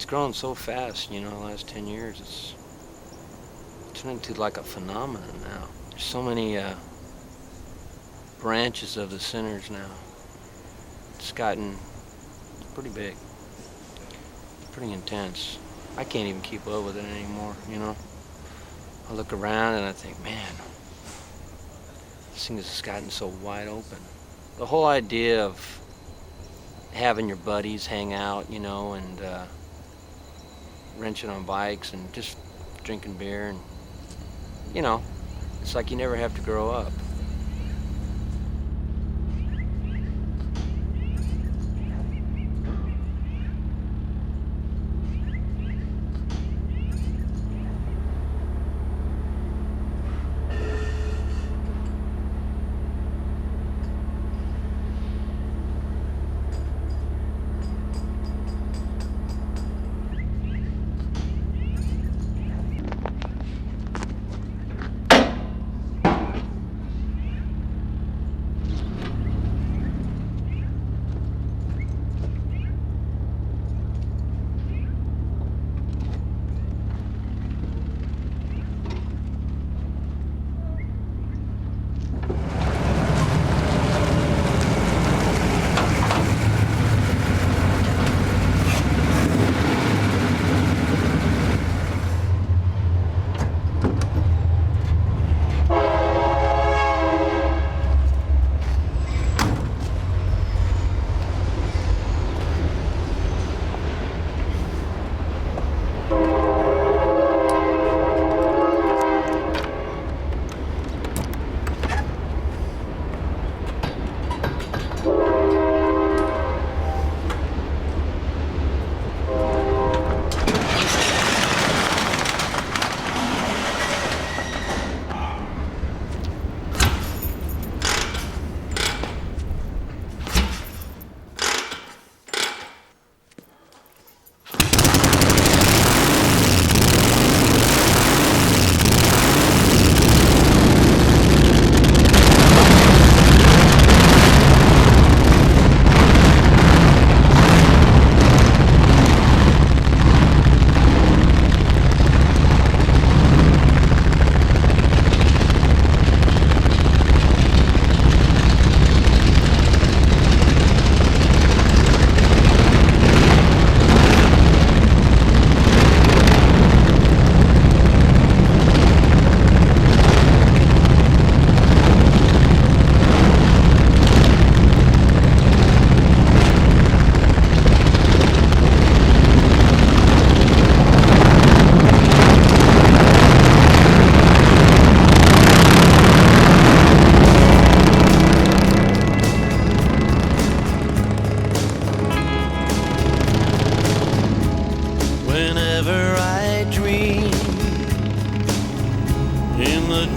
grown so fast, you know, the last 10 years. It's turned into like a phenomenon now. There's so many branches of the centers now. It's gotten pretty big, pretty intense. I can't even keep up with it anymore, you know. I look around and I think, man, this thing has gotten so wide open. The whole idea of having your buddies hang out, you know, and wrenching on bikes and just drinking beer, and, you know, it's like you never have to grow up.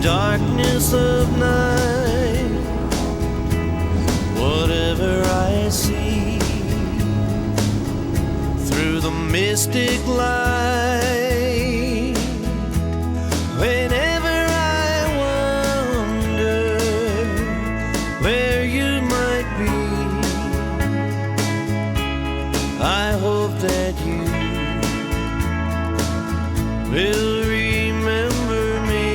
darkness of night, whatever I see through the mystic light, whenever I wonder where you might be, I hope that you will remember me.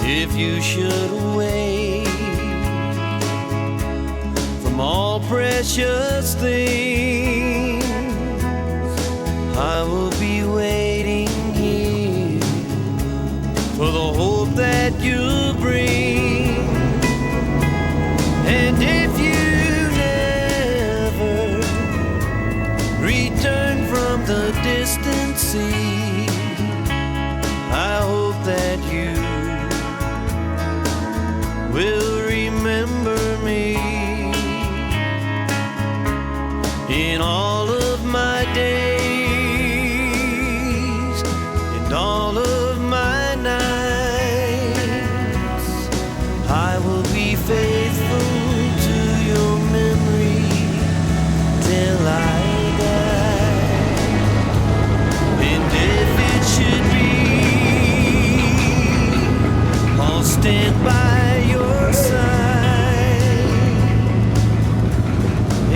If you should away from all precious things, I will be waiting here for the hope that you bring. And if you never return from the distant sea, I hope that you will remember me. In all of my days, in all of my nights, I will be faithful to your memory till I die. And if it should be, I'll stand by your side.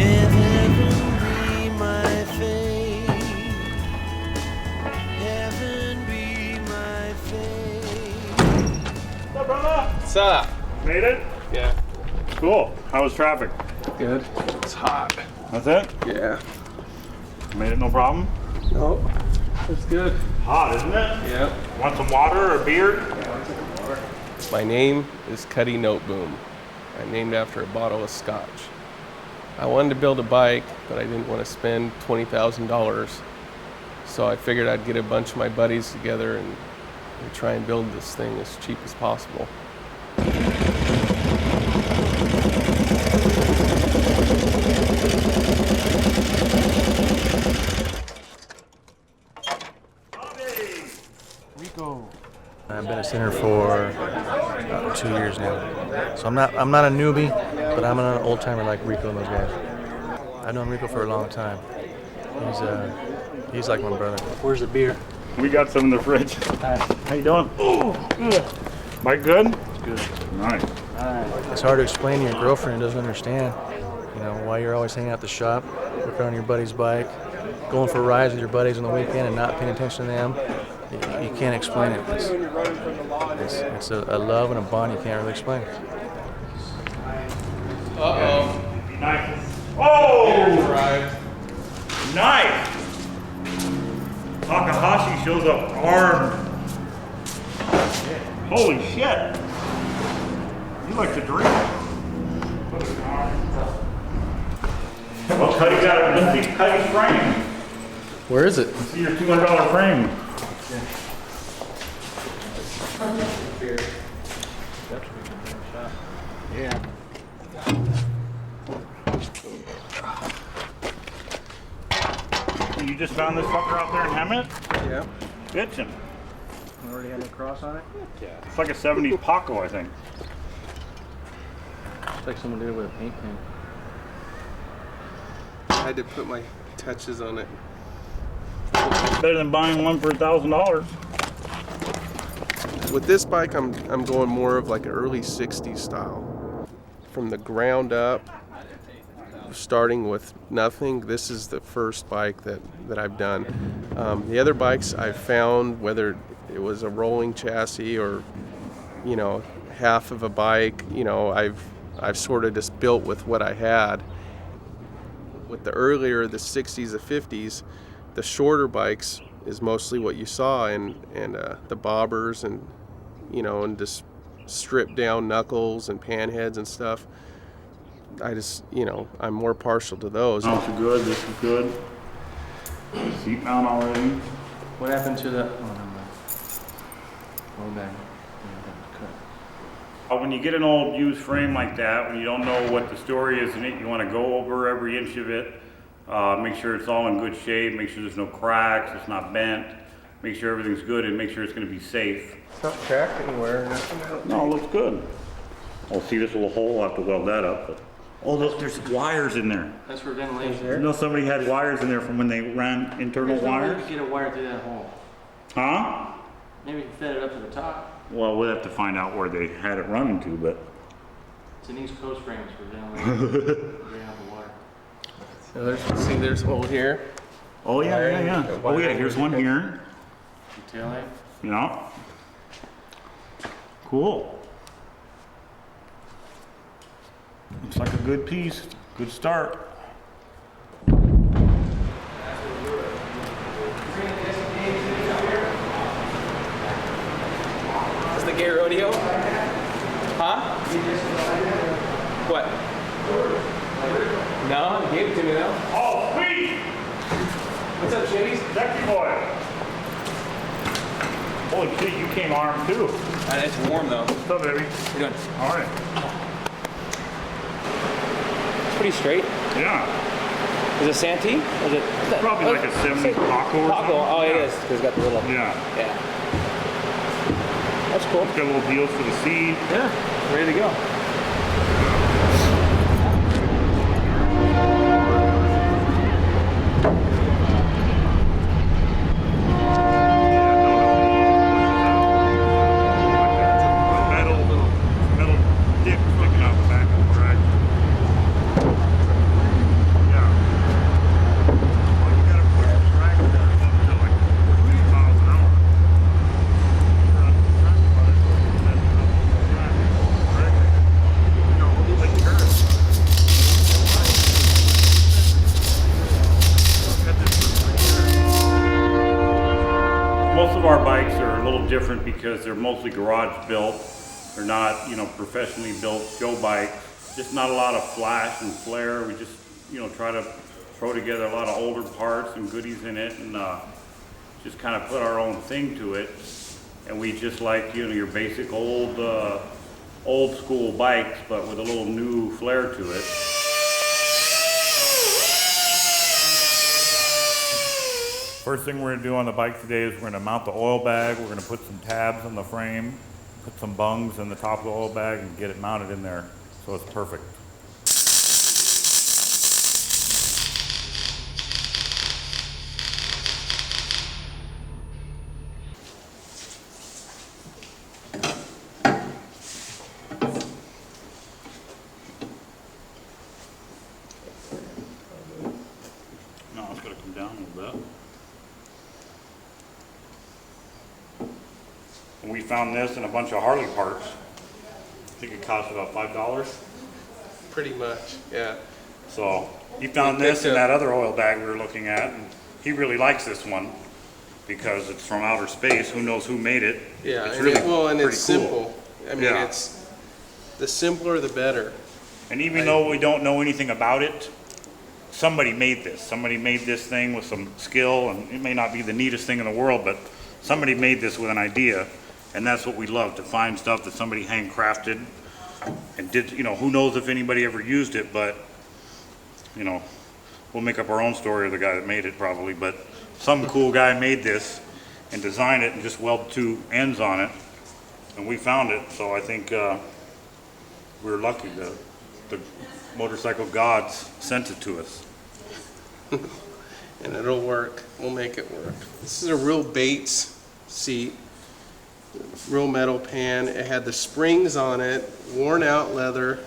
If heaven made it? Yeah. Cool. How was traffic? Good. It's hot. That's it? Yeah. Made it no problem? No. It's good. Hot, isn't it? Yeah. Want some water or beer? My name is Kutty Noteboom. I'm named after a bottle of scotch. I wanted to build a bike, but I didn't want to spend $20,000. So I figured I'd get a bunch of my buddies together and try and build this thing as cheap as possible. I've been a center for about 2 years now. So I'm not a newbie, but I'm an old timer like Rico and those guys. I've known Rico for a long time. He's like my brother. Where's the beer? We got some in the fridge. How you doing? Oh, good. Bike good? It's good. Nice. It's hard to explain to your girlfriend who doesn't understand, you know, why you're always hanging out at the shop, working on your buddy's bike, going for rides with your buddies on the weekend and not paying attention to them. You can't explain it. It's a love and a bond you can't really explain. Uh-oh. Nice. Oh! Nice! Takahashi shows up armed. Holy shit! You like to drink. Well, Kutty got it. Let's see Kutty's frame. Where is it? Let's see your $200 frame. Yeah. You just found this fucker out there in Hemet? Yeah. Bitchin'. Already had a cross on it? Yeah. It's like a 70s Paco, I think. It's like someone did it with a paint pen. I had to put my touches on it. Better than buying one for $1,000. With this bike, I'm going more of like an early 60s style. From the ground up, starting with nothing, this is the first bike that I've done. The other bikes I've found, whether it was a rolling chassis or, you know, half of a bike, you know, I've sort of just built with what I had. With the earlier, the 60s, the 50s, the shorter bikes is mostly what you saw, and the bobbers and, you know, and just stripped down knuckles and panheads and stuff. I just, you know, I'm more partial to those. Mounts are good, this is good. Seat mount already. What happened to the... Oh, no. Roll back. When you get an old used frame like that, when you don't know what the story is in it, you want to go over every inch of it, make sure it's all in good shape, make sure there's no cracks, it's not bent, make sure everything's good, and make sure it's going to be safe. It's not cracked anywhere. No, it looks good. Oh, see this little hole? I'll have to weld that up. But, oh, look, there's wires in there. That's for ventilation. You know somebody had wires in there from when they ran internal wires? Get a wire through that hole. Huh? Maybe you can fit it up to the top. Well, we'll have to find out where they had it running to, but... It's an East Coast frame for ventilation. Bring out the water. So there's a hole here. Oh, yeah. Oh, yeah, here's one here. Tail light. Yeah. Cool. Looks like a good piece. Good start. Is the gay rodeo? Huh? What? No, he gave it to me though. Oh, sweet! What's up, Chitties? Sexy boy. Holy shit, you came armed too. It's warm though. What's up, baby? How you doing? All right. It's pretty straight. Yeah. Is it Santee? Is it? Probably like a 70s Paco or Paco. something. Oh, it is. Because it's got the little. Yeah. Yeah. That's cool. Got little deals for the seed. Yeah. Ready to go. different because they're mostly garage built. They're not, you know, professionally built show bikes. Just not a lot of flash and flare. We just, you know, try to throw together a lot of older parts and goodies in it, and just kind of put our own thing to it. And we just like, you know, your basic old school bikes, but with a little new flair to it. First thing we're gonna do on the bike today is we're gonna mount the oil bag. We're gonna put some tabs on the frame, put some bungs in the top of the oil bag, and get it mounted in there so it's perfect. No, it's gonna come down a little bit. And we found this in a bunch of Harley parts. I think it cost about $5. Pretty much, yeah. So he found this in that other oil bag we were looking at, and he really likes this one because it's from outer space. Who knows who made it? Yeah, it's and really and pretty it's cool. simple. I mean, Yeah. it's the simpler the better. And even though we don't know anything about it, somebody made this. Somebody made this thing with some skill, and it may not be the neatest thing in the world, but somebody made this with an idea, and that's what we love, to find stuff that somebody handcrafted and did. You know, who knows if anybody ever used it, but, you know, we'll make up our own story of the guy that made it probably, but some cool guy made this and designed it and just welded two ends on it, and we found it, so I think we were lucky that the motorcycle gods sent it to us. And it'll work. We'll make it work. This is a real Bates seat, real metal pan. It had the springs on it, worn out leather,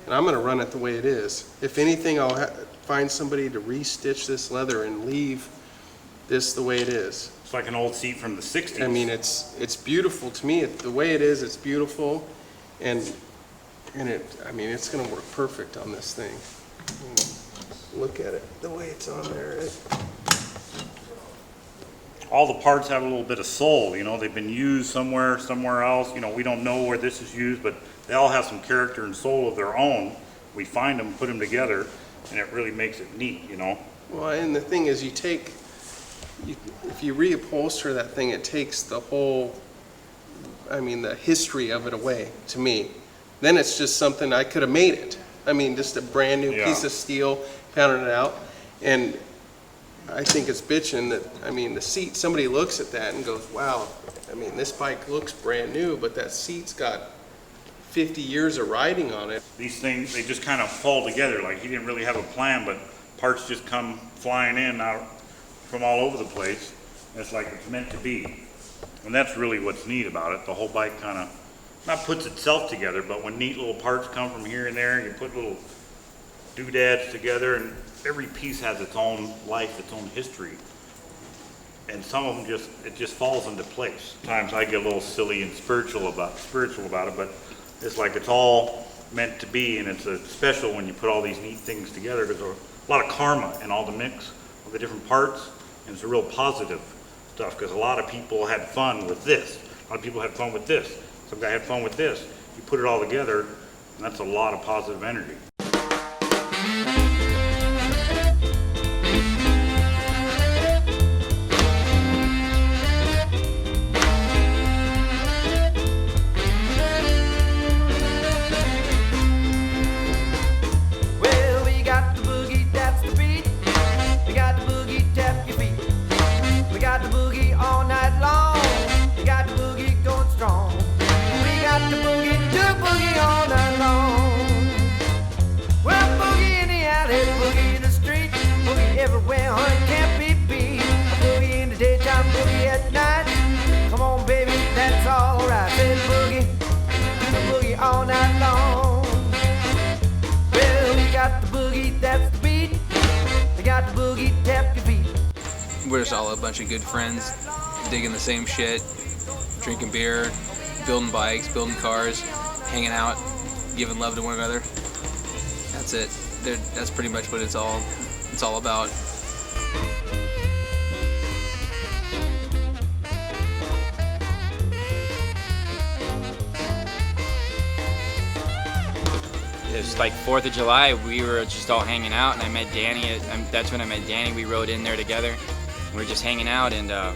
and I'm gonna run it the way it is. If anything, I'll find somebody to restitch this leather and leave this the way it is. It's like an old seat from the 60s. I mean, it's beautiful to me. The way it is, it's beautiful, and I mean, it's gonna work perfect on this thing. Look at it, the way it's on there. All the parts have a little bit of soul, you know, they've been used somewhere else, you know, we don't know where this is used, but they all have some character and soul of their own. We find them, put them together, and it really makes it neat, you know. Well, and the thing is, if you reupholster that thing, it takes the whole, I mean, the history of it away, to me. Then it's just something, I could have made it. I mean, just a brand new piece of steel, pounding it out. And I think it's bitching that, I mean, the seat, somebody looks at that and goes, wow, I mean, this bike looks brand new, but that seat's got 50 years of riding on it. These things, they just kind of fall together, like he didn't really have a plan, but parts just come flying in out from all over the place. It's like it's meant to be. And that's really what's neat about it. The whole bike kind of, not puts itself together, but when neat little parts come from here and there, and you put little doodads together, and every piece has its own life, its own history. And some of them it just falls into place. Sometimes I get a little silly and spiritual about it, but it's like it's all meant to be, and it's special when you put all these neat things together. There's a lot of karma in all the mix of the different parts, and it's a real positive stuff, because a lot of people had fun with this. A lot of people had fun with this. Some guy had fun with this. You put it all together, and that's a lot of positive energy. Well, we got the boogie, that's the beat. We got the boogie, tap your feet. We got the boogie all night long. We got the boogie going strong. We got the boogie, do boogie all night long. Well, boogie in the alley, boogie in the street, boogie everywhere, honey, can't be beat. Boogie in the daytime, boogie at night. Come on, baby, that's all right. Say boogie, do the boogie all night long. Well, we got the boogie, that's the beat. We got the boogie, tap your feet. We're just all a bunch of good friends, digging the same shit, drinking beer, building bikes, building cars, hanging out, giving love to one another. That's it. That's pretty much what it's all about. was like 4th of July. We were just all hanging out, and I met Danny. That's when I met Danny. We rode in there together. We were just hanging out, and I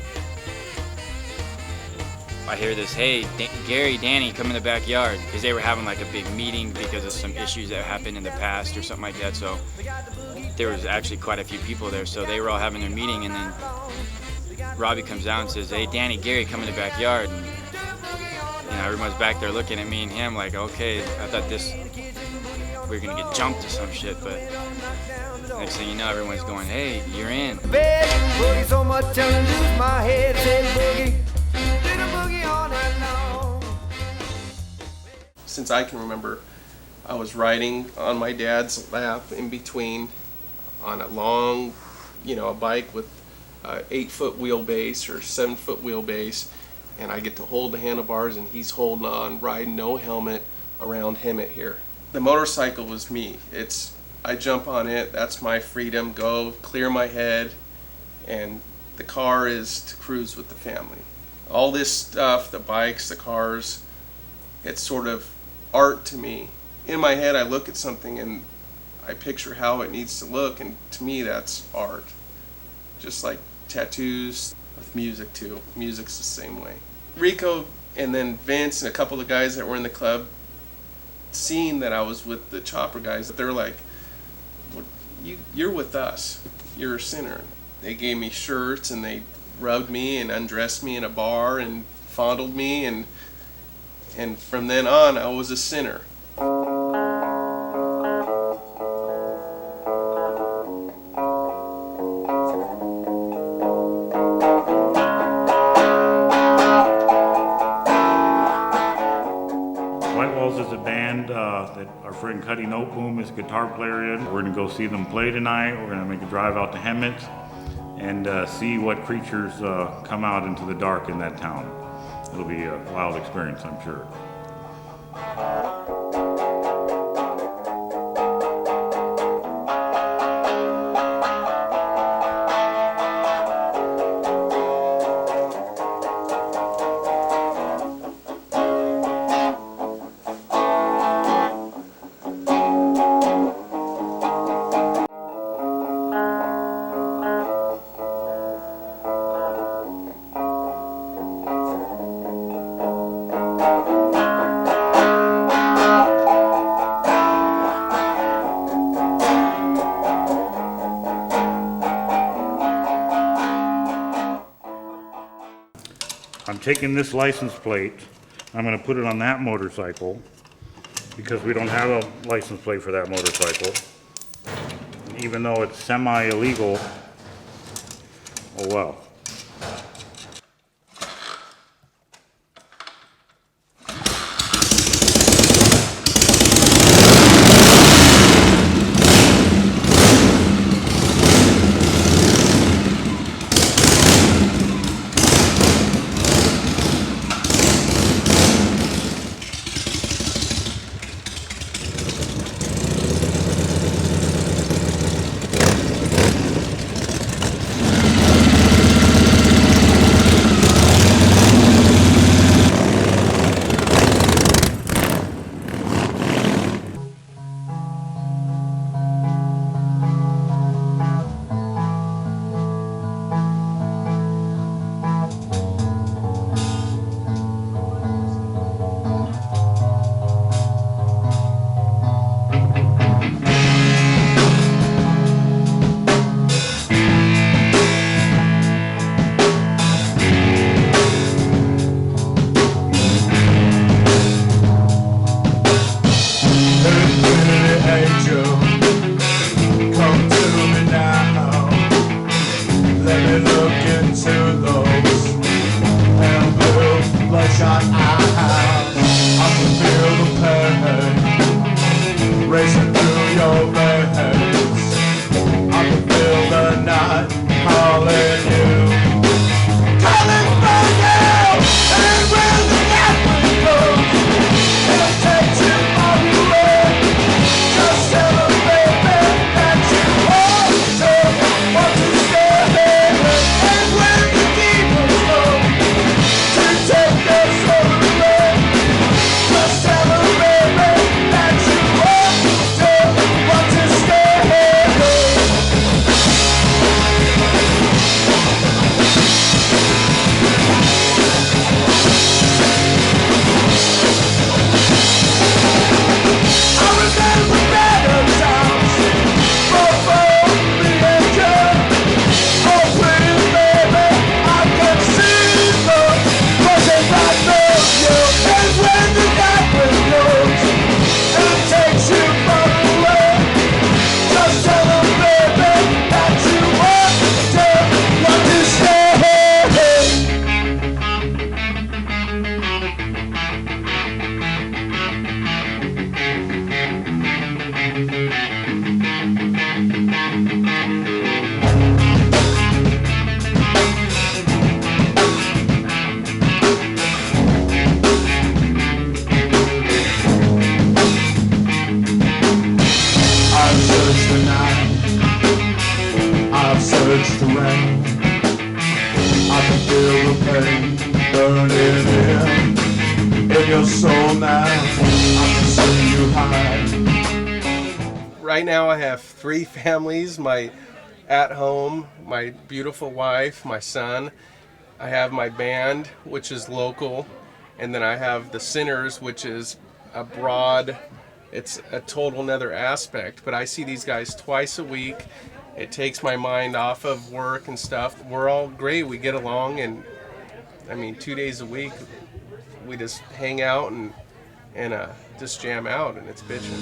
hear this, hey, Gary, Danny, come in the backyard, because they were having like a big meeting because of some issues that happened in the past or something like that. So there was actually quite a few people there. So they were all having their meeting, and then Robbie comes down and says, hey, Danny, Gary, come in the backyard. And, you know, everyone's back there looking at me and him like, okay, I thought we were gonna get jumped or some shit, but next thing you know, everyone's going, hey, you're in. Boogie so much I lose my head. Said boogie, did a boogie all night long. Since I can remember, I was riding on my dad's lap in between on a long, you know, a bike with 8-foot wheelbase or 7-foot wheelbase, and I get to hold the handlebars and he's holding on, riding no helmet around Hemet here. The motorcycle was me. I jump on it, that's my freedom, go clear my head, and the car is to cruise with the family. All this stuff, the bikes, the cars, it's sort of art to me. In my head I look at something and I picture how it needs to look, and to me that's art. Just like tattoos with music too. Music's the same way. Rico and then Vince and a couple of guys that were in the club, seeing that I was with the Chopper guys, they're like, you're with us, you're a sinner. They gave me shirts and they rubbed me and undressed me in a bar and fondled me, and from then on I was a sinner. That our friend Kutty is guitar player in. We're gonna go see them play tonight. We're gonna make a drive out to Hemet and see what creatures come out into the dark in that town. It'll be a wild experience, I'm sure. I'm taking this license plate, I'm going to put it on that motorcycle because we don't have a license plate for that motorcycle. Even though it's semi-illegal, oh well. starts to rain. I can feel the pain burning in your soul now. I can see you hide. Right now I have 3 families, my at home, my beautiful wife, my son. I have my band, which is local, and then I have the Sinners, which is abroad. It's a total another aspect, but I see these guys twice a week. It takes my mind off of work and stuff. We're all great. We get along, and I mean, 2 days a week, we just hang out and just jam out, and it's bitchin'.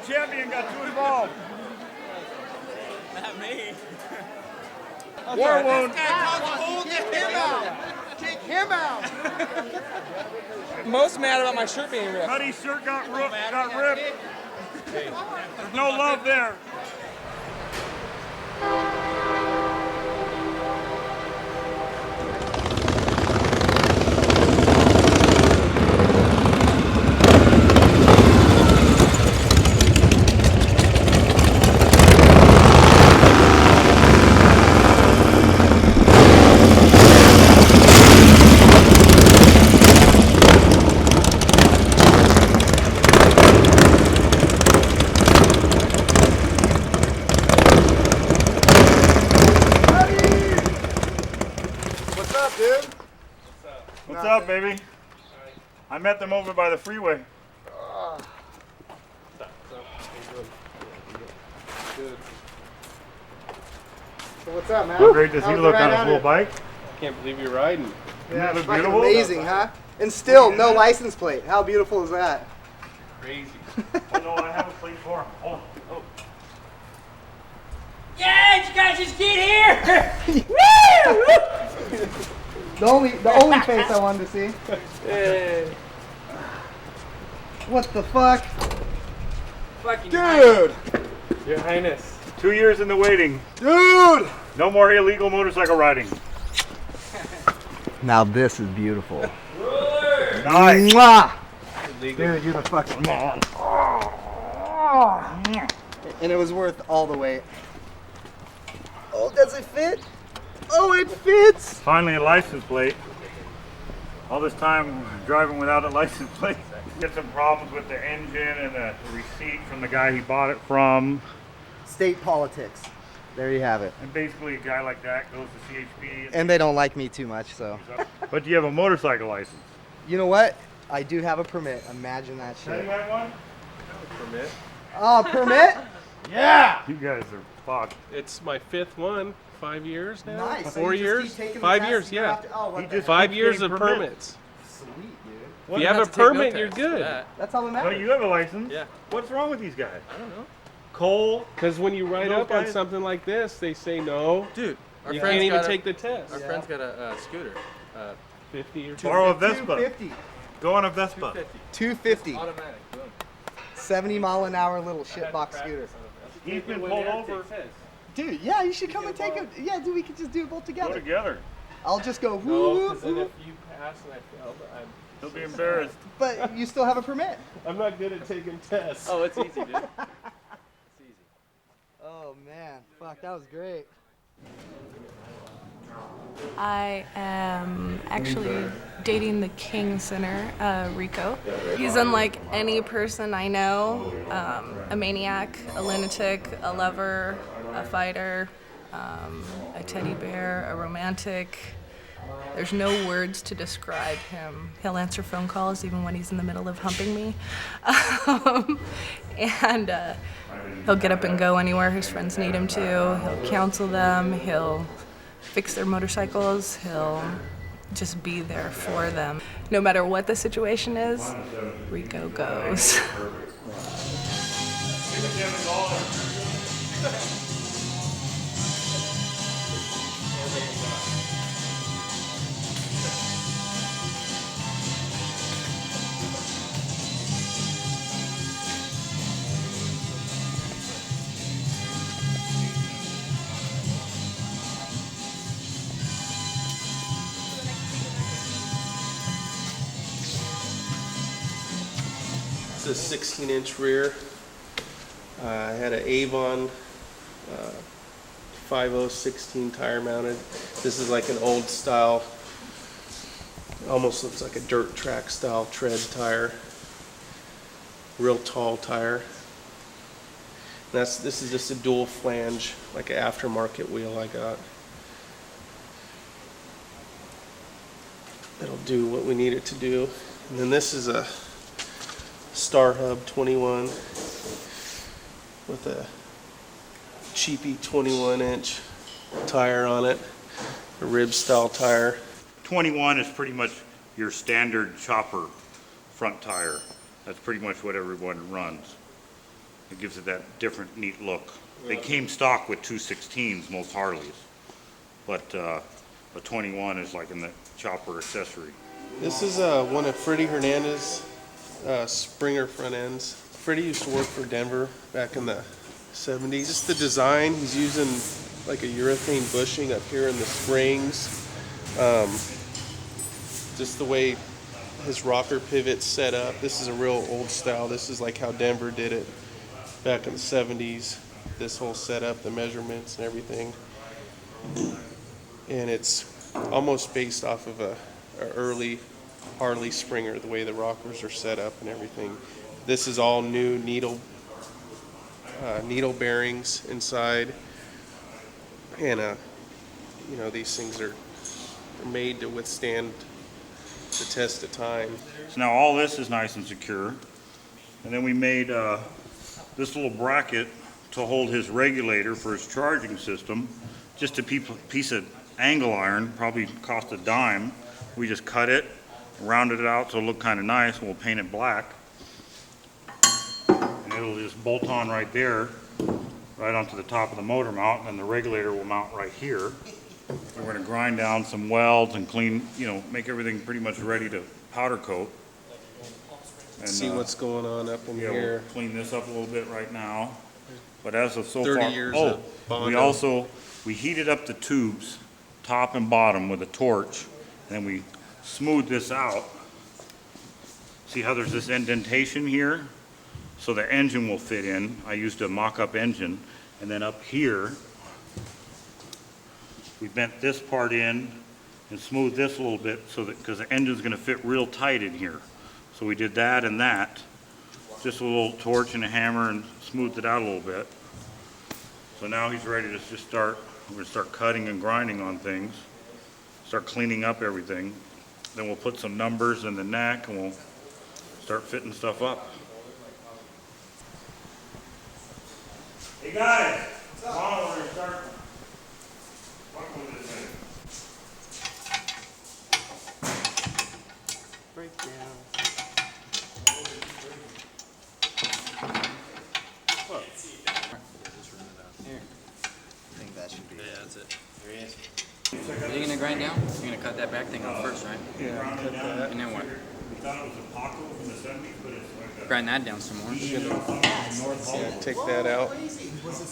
Champion got too involved. Not me. War wound. Kick him out! Kick him out! Most mad about my shirt being ripped. Kutty's shirt got ripped. There's no love there. What's up, baby? I met them over by the freeway. So what's up, man? How great does he look on his little bike? Can't believe you're riding. Yeah, Look it's fucking beautiful? amazing, huh? And still, no license plate. How beautiful is that? Crazy. Oh no, I have a plate for him. Oh. Yeah, you guys just get here! The only face I wanted to see. What the fuck? Fucking Dude! Your Highness. 2 years in the waiting. Dude! No more illegal motorcycle riding. Now this is beautiful. Nice. Mwah! Dude, you're the fucking man. And it was worth all the wait. Oh, does it fit? Oh, it fits! Finally a license plate. All this time driving without a license plate. Get some problems with the engine and the receipt from the guy he bought it from. State politics. There you have it. And basically a guy like that goes to CHP. And they don't like me too much, so. But do you have a motorcycle license? You know what? I do have a permit. Imagine that Now shit. you got one? Permit. Oh, permit? Yeah! You guys are fucked. It's my 5th one. 5 years now? Nice. So 4 you just years? keep taking the 5 test years, and you yeah. have to- oh, what He the just- 5 keeps years getting of permits. permits. Sweet, dude. If you have a permit, you're good. That's all that Well, matters. you have a license. Yeah. What's wrong with these guys? I don't know. Cole? Because when you write Those up on guys- something like this, they say no. Dude, our You friend's can't even got take the test. Our friend's got a scooter. 50 or Borrow a Vespa. 250. Go on a Vespa. 250. Automatic. Boom. 70-mile-an-hour little shitbox scooter. He's been pulled over. Dude, yeah, you should come and take it. Yeah, dude, we could just do it both Go together. together. I'll just go No, woo, because then woo. if you pass and I fail, He'll be embarrassed. But you still have a permit. I'm not good at taking tests. Oh, it's easy, dude. It's easy. Oh man, fuck, that was great. I am actually dating the king sinner, Rico. He's unlike any person I know, a maniac, a lunatic, a lover, a fighter, a teddy bear, a romantic, There's no words to describe him. He'll answer phone calls even when he's in the middle of humping me. And he'll get up and go anywhere his friends need him to. He'll counsel them. He'll fix their motorcycles. He'll just be there for them. No matter what the situation is, Rico goes. It's a 16-inch rear. I had an Avon 5016 tire mounted. This is like an old style, almost looks like a dirt track style tread tire. Real tall tire. This is just a dual flange, like an aftermarket wheel I got. It'll do what we need it to do. And then this is a Star Hub 21 with a cheapy 21-inch tire on it, a rib style tire. 21 is pretty much your standard chopper front tire. That's pretty much what everyone runs. It gives it that different, neat look. They came stock with 216s, most Harleys, but a 21 is like in the chopper accessory. This is one of Freddie Hernandez's Springer front ends. Freddie used to work for Denver back in the 70s. Just the design, he's using like a urethane bushing up here in the springs. Just the way his rocker pivot's set up. This is a real old style. This is like how Denver did it back in the 70s. This whole setup, the measurements and everything. And it's almost based off of a early Harley Springer, the way the rockers are set up and everything. This is all new needle bearings inside, and you know, these things are made to withstand the test of time. So now all this is nice and secure, and then we made this little bracket to hold his regulator for his charging system. Just a piece of angle iron, probably cost a dime. We just cut it, rounded it out so it'll look kind of nice, and we'll paint it black. And it'll just bolt on right there, right onto the top of the motor mount, and the regulator will mount right here. And we're gonna grind down some welds and clean, you know, make everything pretty much ready to powder coat. And see what's going on up in yeah, here. We'll clean this up a little bit right now. But as of so 30 far, years of Bondo. we heated up the tubes, top and bottom, with a torch, and then we smoothed this out. See how there's this indentation here? So the engine will fit in. I used a mock-up engine, and then up here, we bent this part in and smoothed this a little bit so that, because the engine's gonna fit real tight in here. So we did that and that, just a little torch and a hammer, and smoothed it out a little bit. So now he's ready to just start, we're gonna start cutting and grinding on things, start cleaning up everything. Then we'll put some numbers in the neck and we'll start fitting stuff up. Hey guys, come on, we're gonna start fucking with this thing. Breakdown. Here. I think that should be. Yeah, that's it. There he is. Are you gonna grind down? You're gonna cut that back thing off first, right? Yeah, cut that. And then what? We thought it was a Paco from the 70s, but it's like a Grind that down some more. Yeah, take that out.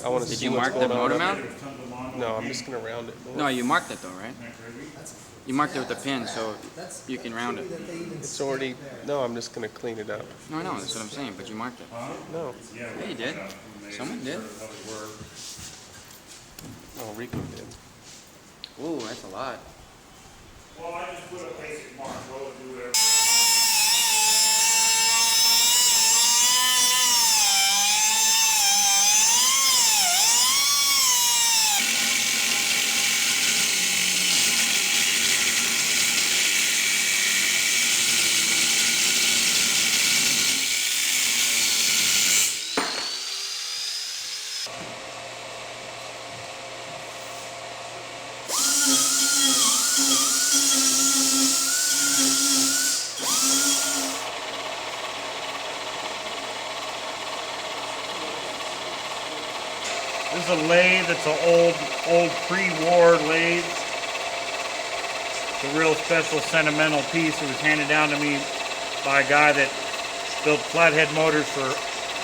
I want to Did see you what's mark the going on motor up mount? here. No, I'm just gonna round it. No, you marked it though, right? You marked it with a pin, so you can round it. It's already. No, I'm just gonna clean it up. No, I know, that's what I'm saying, but you marked it. No. Yeah, you did. Someone did. Oh, Rico did. Ooh, that's a lot. Well, I just put a basic mark. We'll do whatever. is a lathe. It's an old pre-war lathe. It's a real special sentimental piece. It was handed down to me by a guy that built flathead motors for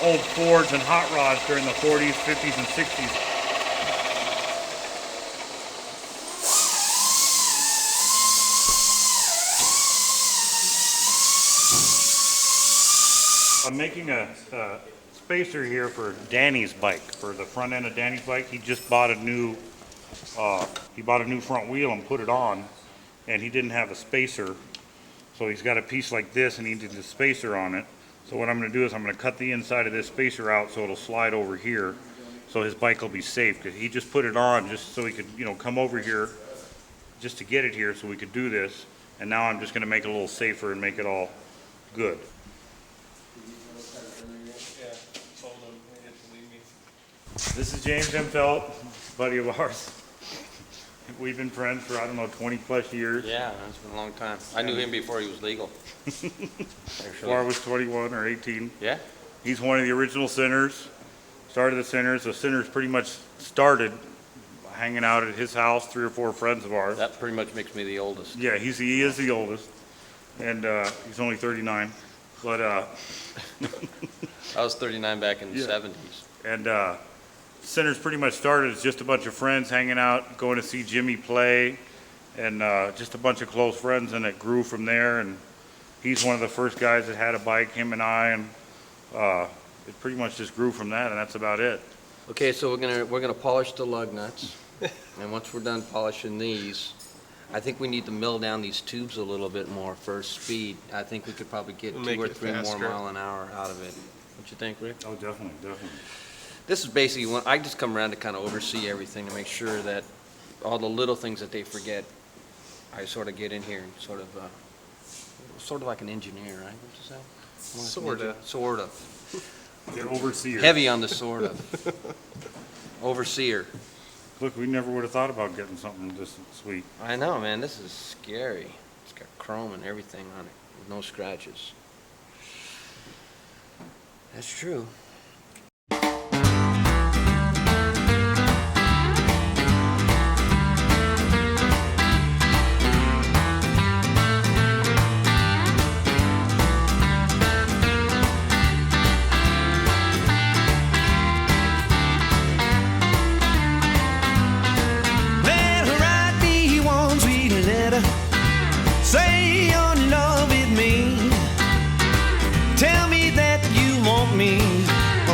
old Fords and hot rods during the 40s, 50s, and 60s. I'm making a spacer here for Danny's bike, for the front end of Danny's bike. He just bought a new front wheel and put it on, and he didn't have a spacer. So he's got a piece like this and he needs a spacer on it. So what I'm going to do is I'm going to cut the inside of this spacer out so it'll slide over here, so his bike will be safe. Because he just put it on just so he could, you know, come over here just to get it here so we could do this. And now I'm just going to make it a little safer and make it all good. This is James Hempfeld, buddy of ours. We've been friends for, I don't know, 20 plus years. Yeah, it's been a long time. I knew him before he was legal. Before I was 21 or 18. Yeah? He's one of the original Sinners. Started the Sinners. The Sinners pretty much started hanging out at his house, 3 or 4 friends of ours. That pretty much makes me the oldest. Yeah, he is the oldest. And he's only 39. But I was 39 back in the 70s. And Sinners pretty much started as just a bunch of friends hanging out, going to see Jimmy play, and just a bunch of close friends, and it grew from there. And he's one of the first guys that had a bike, him and I, and it pretty much just grew from that, and that's about it. Okay, so we're gonna polish the lug nuts, and once we're done polishing these, I think we need to mill down these tubes a little bit more for speed. I think we could probably get 2 or 3 more mile an hour out of it. What you think, Rick? Oh, definitely, definitely. This is basically when I just come around to kind of oversee everything to make sure that all the little things that they forget, I sort of get in here and sort of like an engineer, right? What you say? Sort of. The overseer. Heavy on the sort of. Overseer. Look, we never would have thought about getting something this sweet. I know, man. This is scary. It's got chrome and everything on it, with no scratches. That's true. Say you're in love with me. Tell me that you want me.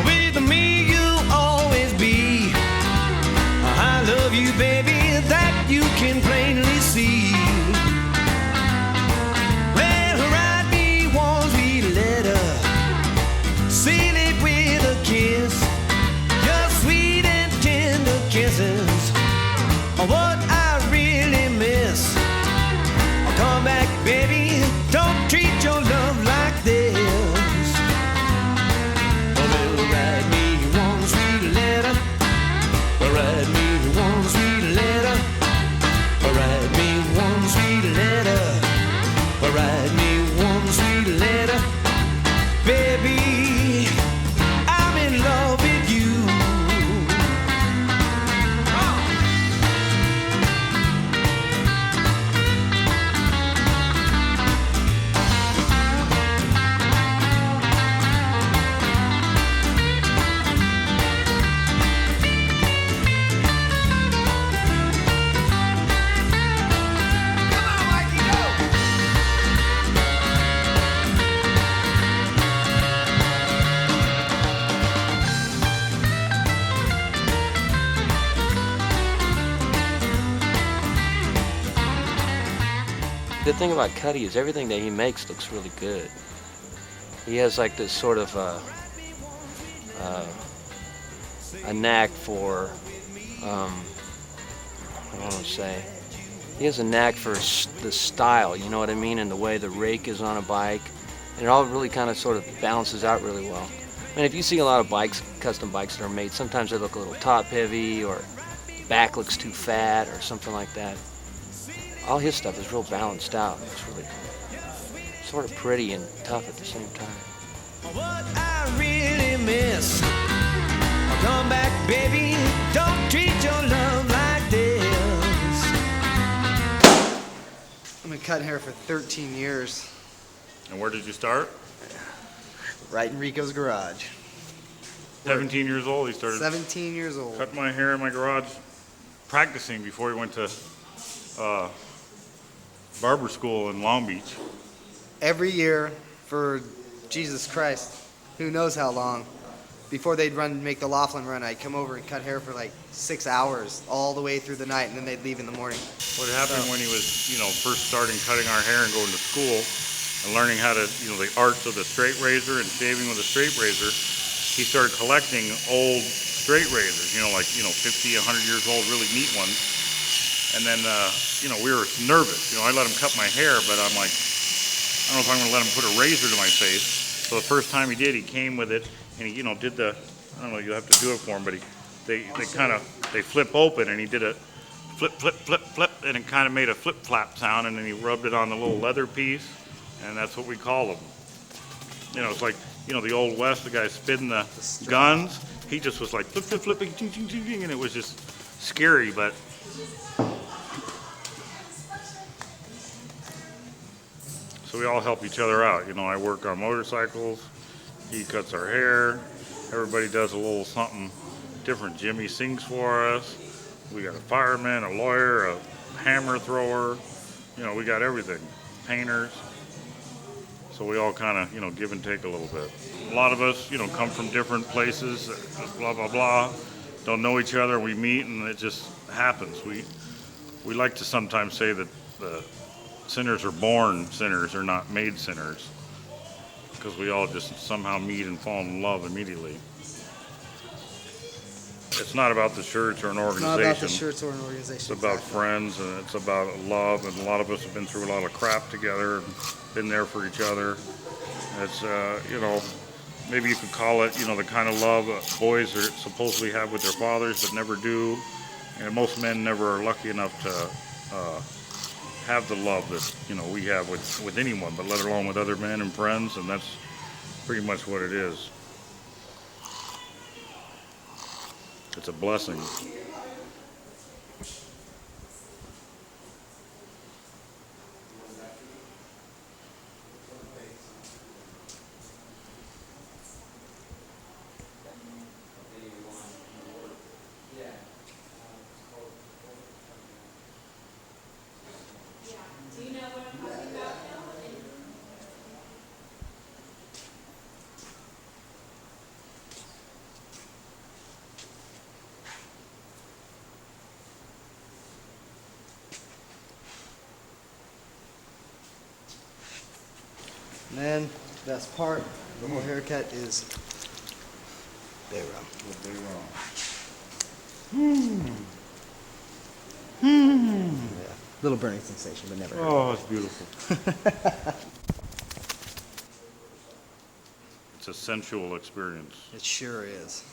With me you'll always be. I love you, baby, that you can plainly see. Well, write me one sweet letter, seal it with a kiss. Your sweet and tender kisses are what I really miss. Come back, baby, don't treat your love like this. Well, write me one sweet letter. Write me one sweet letter. Write me one sweet letter. Write me one sweet letter. Baby, I'm in love with you. The thing about Kutty is everything that he makes looks really good. He has like this sort of a knack for, I don't want to say, he has a knack for the style, you know what I mean, and the way the rake is on a bike. And it all really kind of sort of balances out really well. I mean, if you see a lot of bikes, custom bikes that are made, sometimes they look a little top heavy or the back looks too fat or something like that. All his stuff is real balanced out. It's really sort of pretty and tough at the same time. What I really miss, Come back, baby, don't treat your love like this. I've been cutting hair for 13 years. And where did you start? Right in Rico's garage. 17 years old, he started 17 years old. cutting my hair in my garage, practicing before he went to barber school in Long Beach. Every year for Jesus Christ, who knows how long. Before they'd make the Laughlin run, I'd come over and cut hair for like 6 hours all the way through the night, and then they'd leave in the morning. What happened when he was, first starting cutting our hair and going to school and learning how to, the arts of the straight razor and shaving with a straight razor, he started collecting old straight razors, 50, 100 years old, really neat ones. And then, we were nervous. I let him cut my hair, but I'm like, I don't know if I'm going to let him put a razor to my face. So the first time he did, he came with it, and he, did the, I don't know, you have to do it for him, but they flip open, and he did a flip, flip, flip, flip, and it kind of made a flip flap sound, and then he rubbed it on the little leather piece, and that's what we call them. It's like, the old West, the guy spinning the guns, he just was like flip, flip, flipping, ching, ching, ching, ching, and it was just scary, but so we all help each other out. I work on motorcycles, he cuts our hair, everybody does a little something different. Jimmy sings for us, we got a fireman, a lawyer, a hammer thrower, we got everything, painters. So we all kind of, give and take a little bit. A lot of us, come from different places, blah, blah, blah, don't know each other, we meet and it just happens. We like to sometimes say that the sinners are born sinners, they're not made sinners, because we all just somehow meet and fall in love immediately. It's not about the church or an organization. It's not about the church or an organization. It's about friends, and it's about love, and a lot of us have been through a lot of crap together, and been there for each other. It's, maybe you could call it, the kind of love boys are supposedly have with their fathers, but never do. And most men never are lucky enough to have the love that, we have with anyone, but let alone with other men and friends, and that's pretty much what it is. It's a blessing. And then, best part, the whole haircut is Bay Rum. Yeah, little burning sensation, but never hurt. Oh, it's beautiful. It's a sensual experience. It sure is.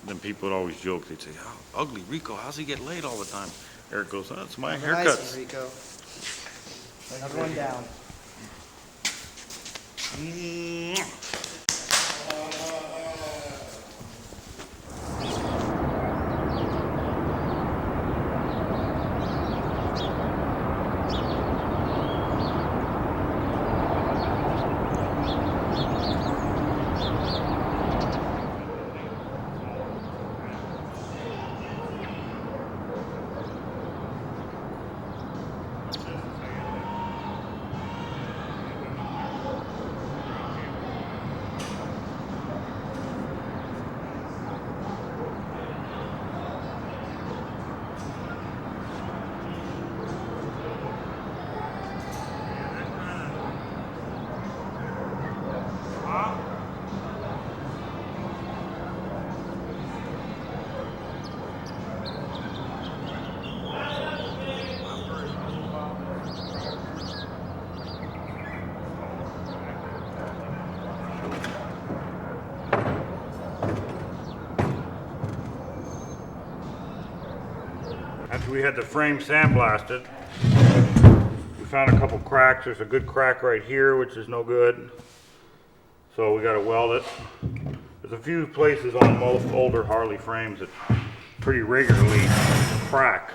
Then people would always joke, they'd say, "Oh, ugly Rico, how's he get laid all the time?" Eric goes, "Oh, it's my haircuts." Nice, Rico. Another one down. After we had the frame sandblasted, we found a couple cracks. There's a good crack right here, which is no good. So we gotta weld it. There's a few places on most older Harley frames that pretty regularly crack.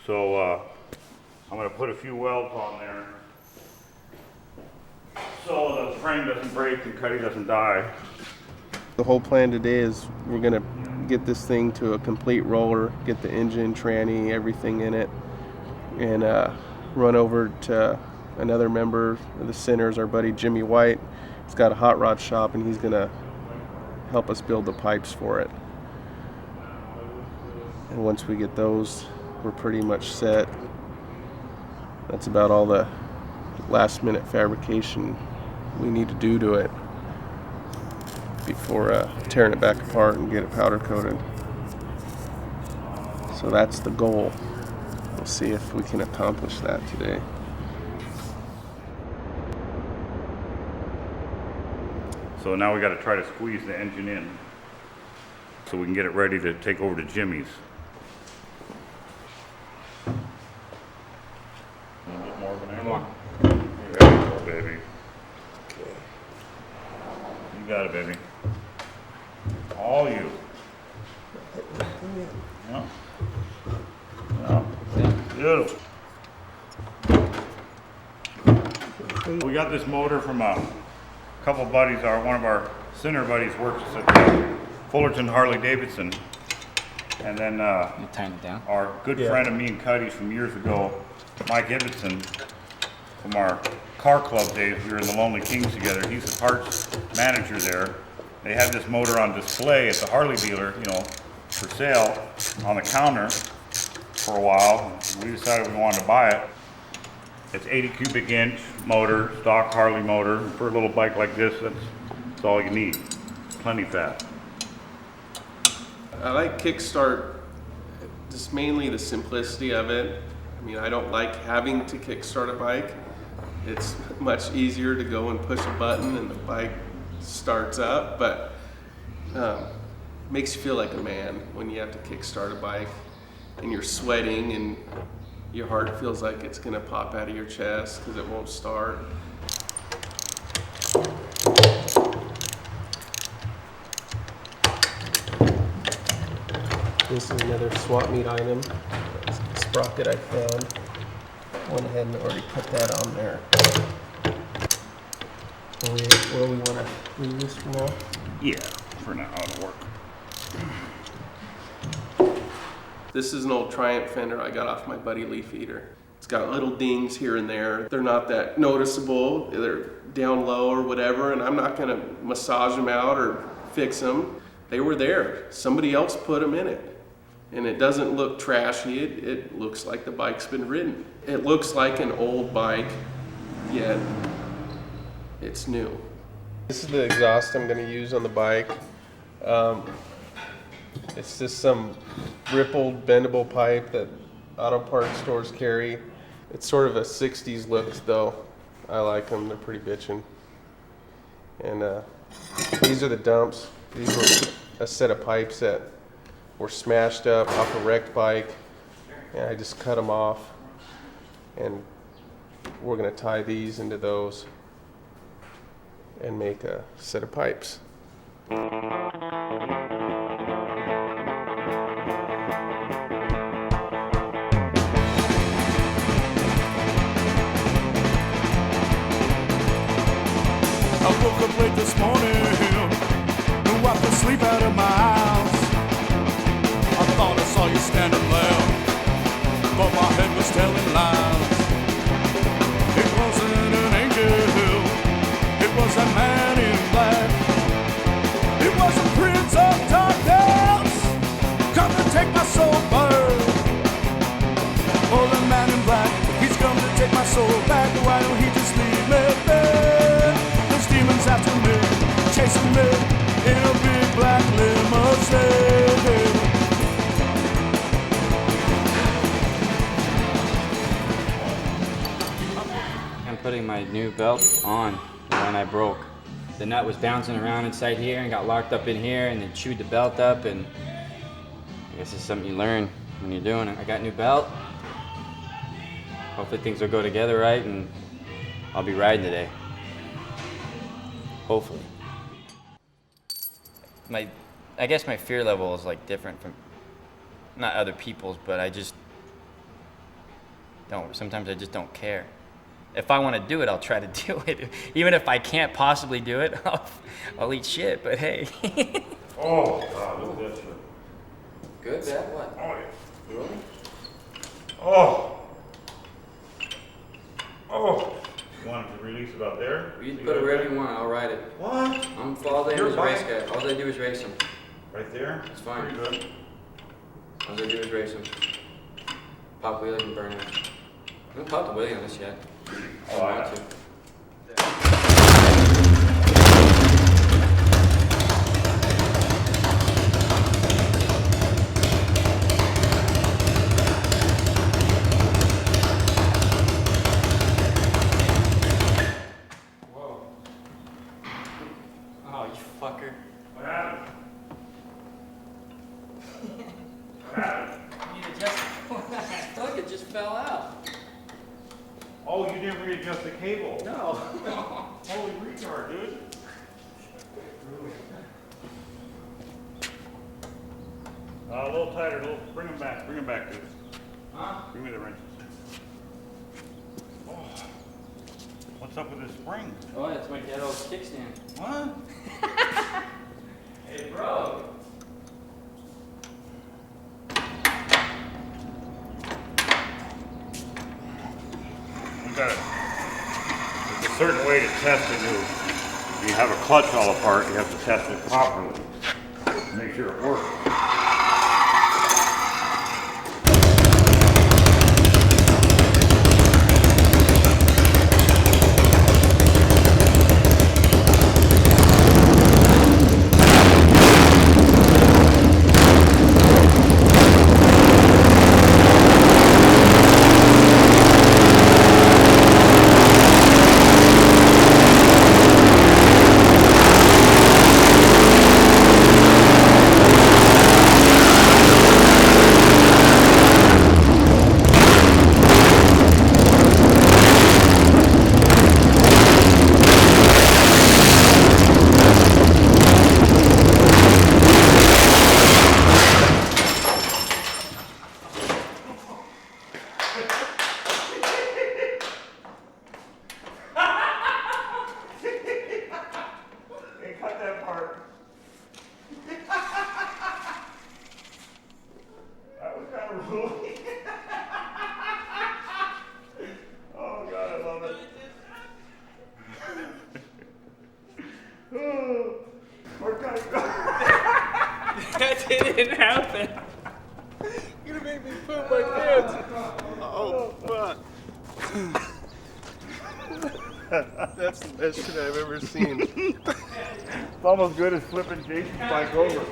So I'm gonna put a few welds on there so the frame doesn't break and Kutty doesn't die. The whole plan today is we're gonna get this thing to a complete roller, get the engine, tranny, everything in it, and run over to another member of the Sinners, our buddy Jimmy White. He's got a hot rod shop and he's gonna help us build the pipes for it. And once we get those, we're pretty much set. That's about all the last minute fabrication we need to do to it before tearing it back apart and get it powder coated. So that's the goal. We'll see if we can accomplish that today. So now we got to try to squeeze the engine in so we can get it ready to take over to Jimmy's. A little bit more of an angle. There you go, baby. Okay. You got it, baby. All you. Yeah. Yeah. Beautiful. We got this motor from a couple buddies. One of our Sinner buddies works at the Fullerton Harley-Davidson. And then our good friend of me and Kutty's from years ago, Mike Ibbotson, from our car club days, we were in the Lonely Kings together. He's the parts manager there. They had this motor on display at the Harley dealer, you know, for sale on the counter for a while. We decided we wanted to buy it. It's 80 cubic inch motor, stock Harley motor. For a little bike like this, that's all you need. Plenty fast. I like kickstart, just mainly the simplicity of it. I mean, I don't like having to kickstart a bike. It's much easier to go and push a button and the bike starts up, but makes you feel like a man when you have to kickstart a bike and you're sweating and your heart feels like it's gonna pop out of your chest because it won't start. This is another swap meet item, sprocket I found. Went ahead and already put that on there. Where we want to leave this for now? Yeah, for now it'll work. This is an old Triumph fender I got off my buddy Leaf Eater. It's got little dings here and there. They're not that noticeable. They're down low or whatever, and I'm not gonna massage them out or fix them. They were there. Somebody else put them in it. And it doesn't look trashy. It looks like the bike's been ridden. It looks like an old bike, yet it's new. This is the exhaust I'm gonna use on the bike. It's just some rippled, bendable pipe that auto parts stores carry. It's sort of a 60s look though. I like them, they're pretty bitchin'. And these are the dumps. These were a set of pipes that were smashed up off a wrecked bike. And I just cut them off. And we're gonna tie these into those and make a set of pipes. I woke up late this morning and wiped the sleep out of my eyes. I thought I saw you standing there, but my head was telling lies. It wasn't an angel, it was a man in black. It was a prince of darkness, come to take my soul back. Oh, the man in black, he's come to take my soul back. Why don't he just leave me there? There's demons after me, chasing me in a big black limousine. I'm putting my new belt on the one I broke. The nut was bouncing around inside here and got locked up in here and then chewed the belt up, and I guess it's something you learn when you're doing it. I got a new belt. Hopefully things will go together right, and I'll be riding today. Hopefully. I guess my fear level is like different from, not other people's, but I just don't, sometimes I just don't care. If I want to do it, I'll try to do it. Even if I can't possibly do it, I'll eat shit, but hey. Oh, God, look at this shit. Good, bad, what? Oh, yeah. Really? Oh. Oh. You want it to release about there? You can put it wherever you want, I'll ride it. What? All I do Your is race bike? guy. All I do is race him. Right there? It's fine. Pretty good. All I do is race him. Pop wheelie and burn it. I haven't popped a wheelie on this yet. Oh, I want know. to. Oh, you fucker. What happened? You need to adjust it. Look, it just fell out. Oh, you didn't readjust the cable. No. Holy retard, dude. A little tighter, bring them back, dude. Huh? Bring me the wrenches. Oh. What's up with this spring? Oh, that's my dead old kickstand. What? Hey, bro. There's a certain way to test it. If you have a clutch all apart, you have to test it properly to make sure it works. Oh God, I love it. Where can I go? That didn't happen. You're gonna make me poop my pants. Oh, fuck. That's the best shit I've ever seen. It's almost good as flipping Jason's bike over.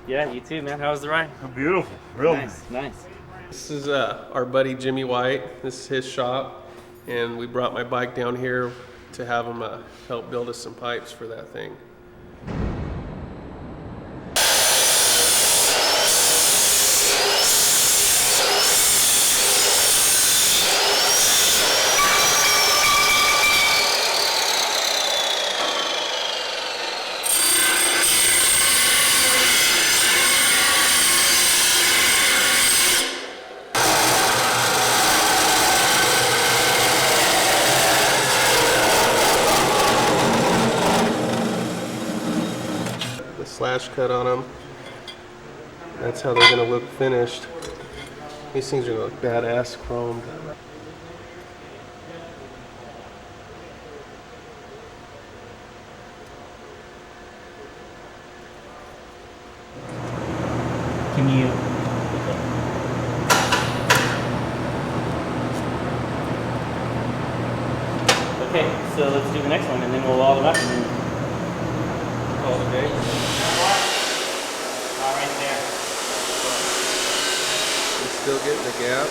Yeah, you too, man. How was the ride? Beautiful. Real nice. Nice. This is our buddy Jimmy White. This is his shop, and we brought my bike down here to have him help build us some pipes for that thing. Slash cut on them. That's how they're gonna look finished. These things are gonna look badass chromed. Can you? Okay, so let's do the next one, and then we'll wall them up, and then call it a day. All right there. You're still getting the gap.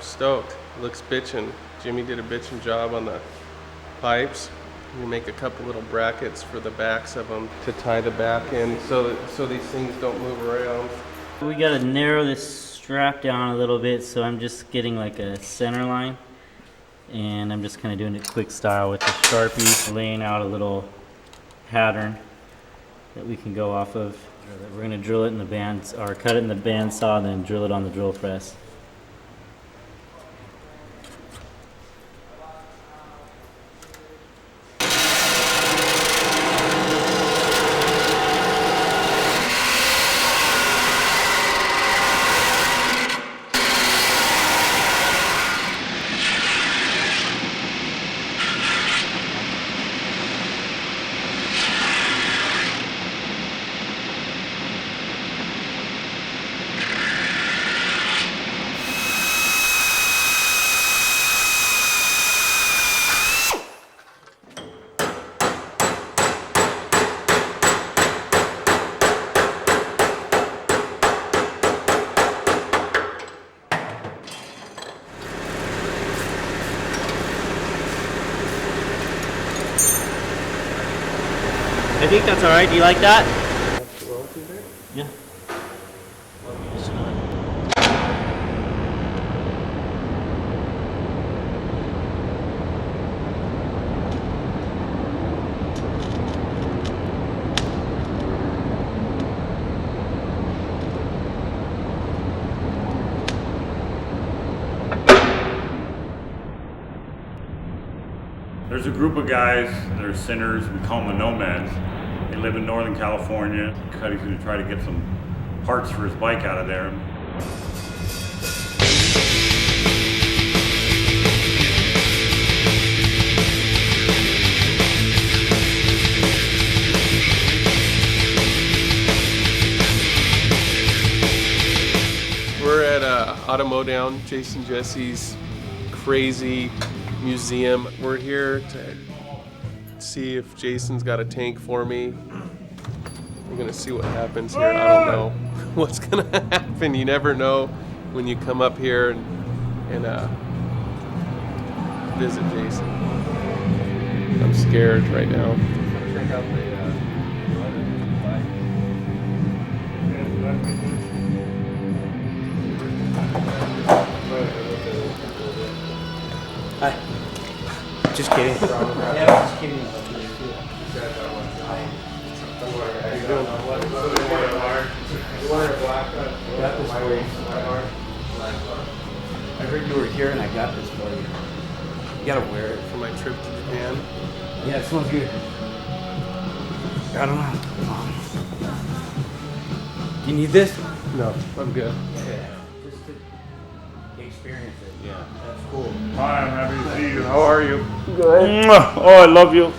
Stoked. Looks bitchin'. Jimmy did a bitchin' job on the pipes. We make a couple little brackets for the backs of them to tie the back in so these things don't move around. We gotta narrow this strap down a little bit, so I'm just getting like a center line, and I'm just kind of doing it quick style with the Sharpie, laying out a little pattern that we can go off of. We're gonna drill it in the band, or cut it in the bandsaw, and then drill it on the drill press. I think that's alright. Do you like that? Yeah. There's a group of guys that are sinners. We call them the Nomads. They live in Northern California. Kutty's gonna try to get some parts for his bike out of there. We're at Automowdown, Jason Jesse's crazy museum. We're here to see if Jason's got a tank for me. We're gonna see what happens here. I don't know what's gonna happen. You never know when you come up here and visit Jason. I'm scared right now. Check out the Hi. Just kidding. Yeah, just kidding. Got this for you. I heard you were here and I got this for you. You gotta wear it for my trip to Japan. Yeah, it smells good. I don't know. You need this? No, I'm good. Yeah. Just to experience it. Yeah. That's cool. Hi, I'm happy to see you. How are you? Good. Oh, I love you.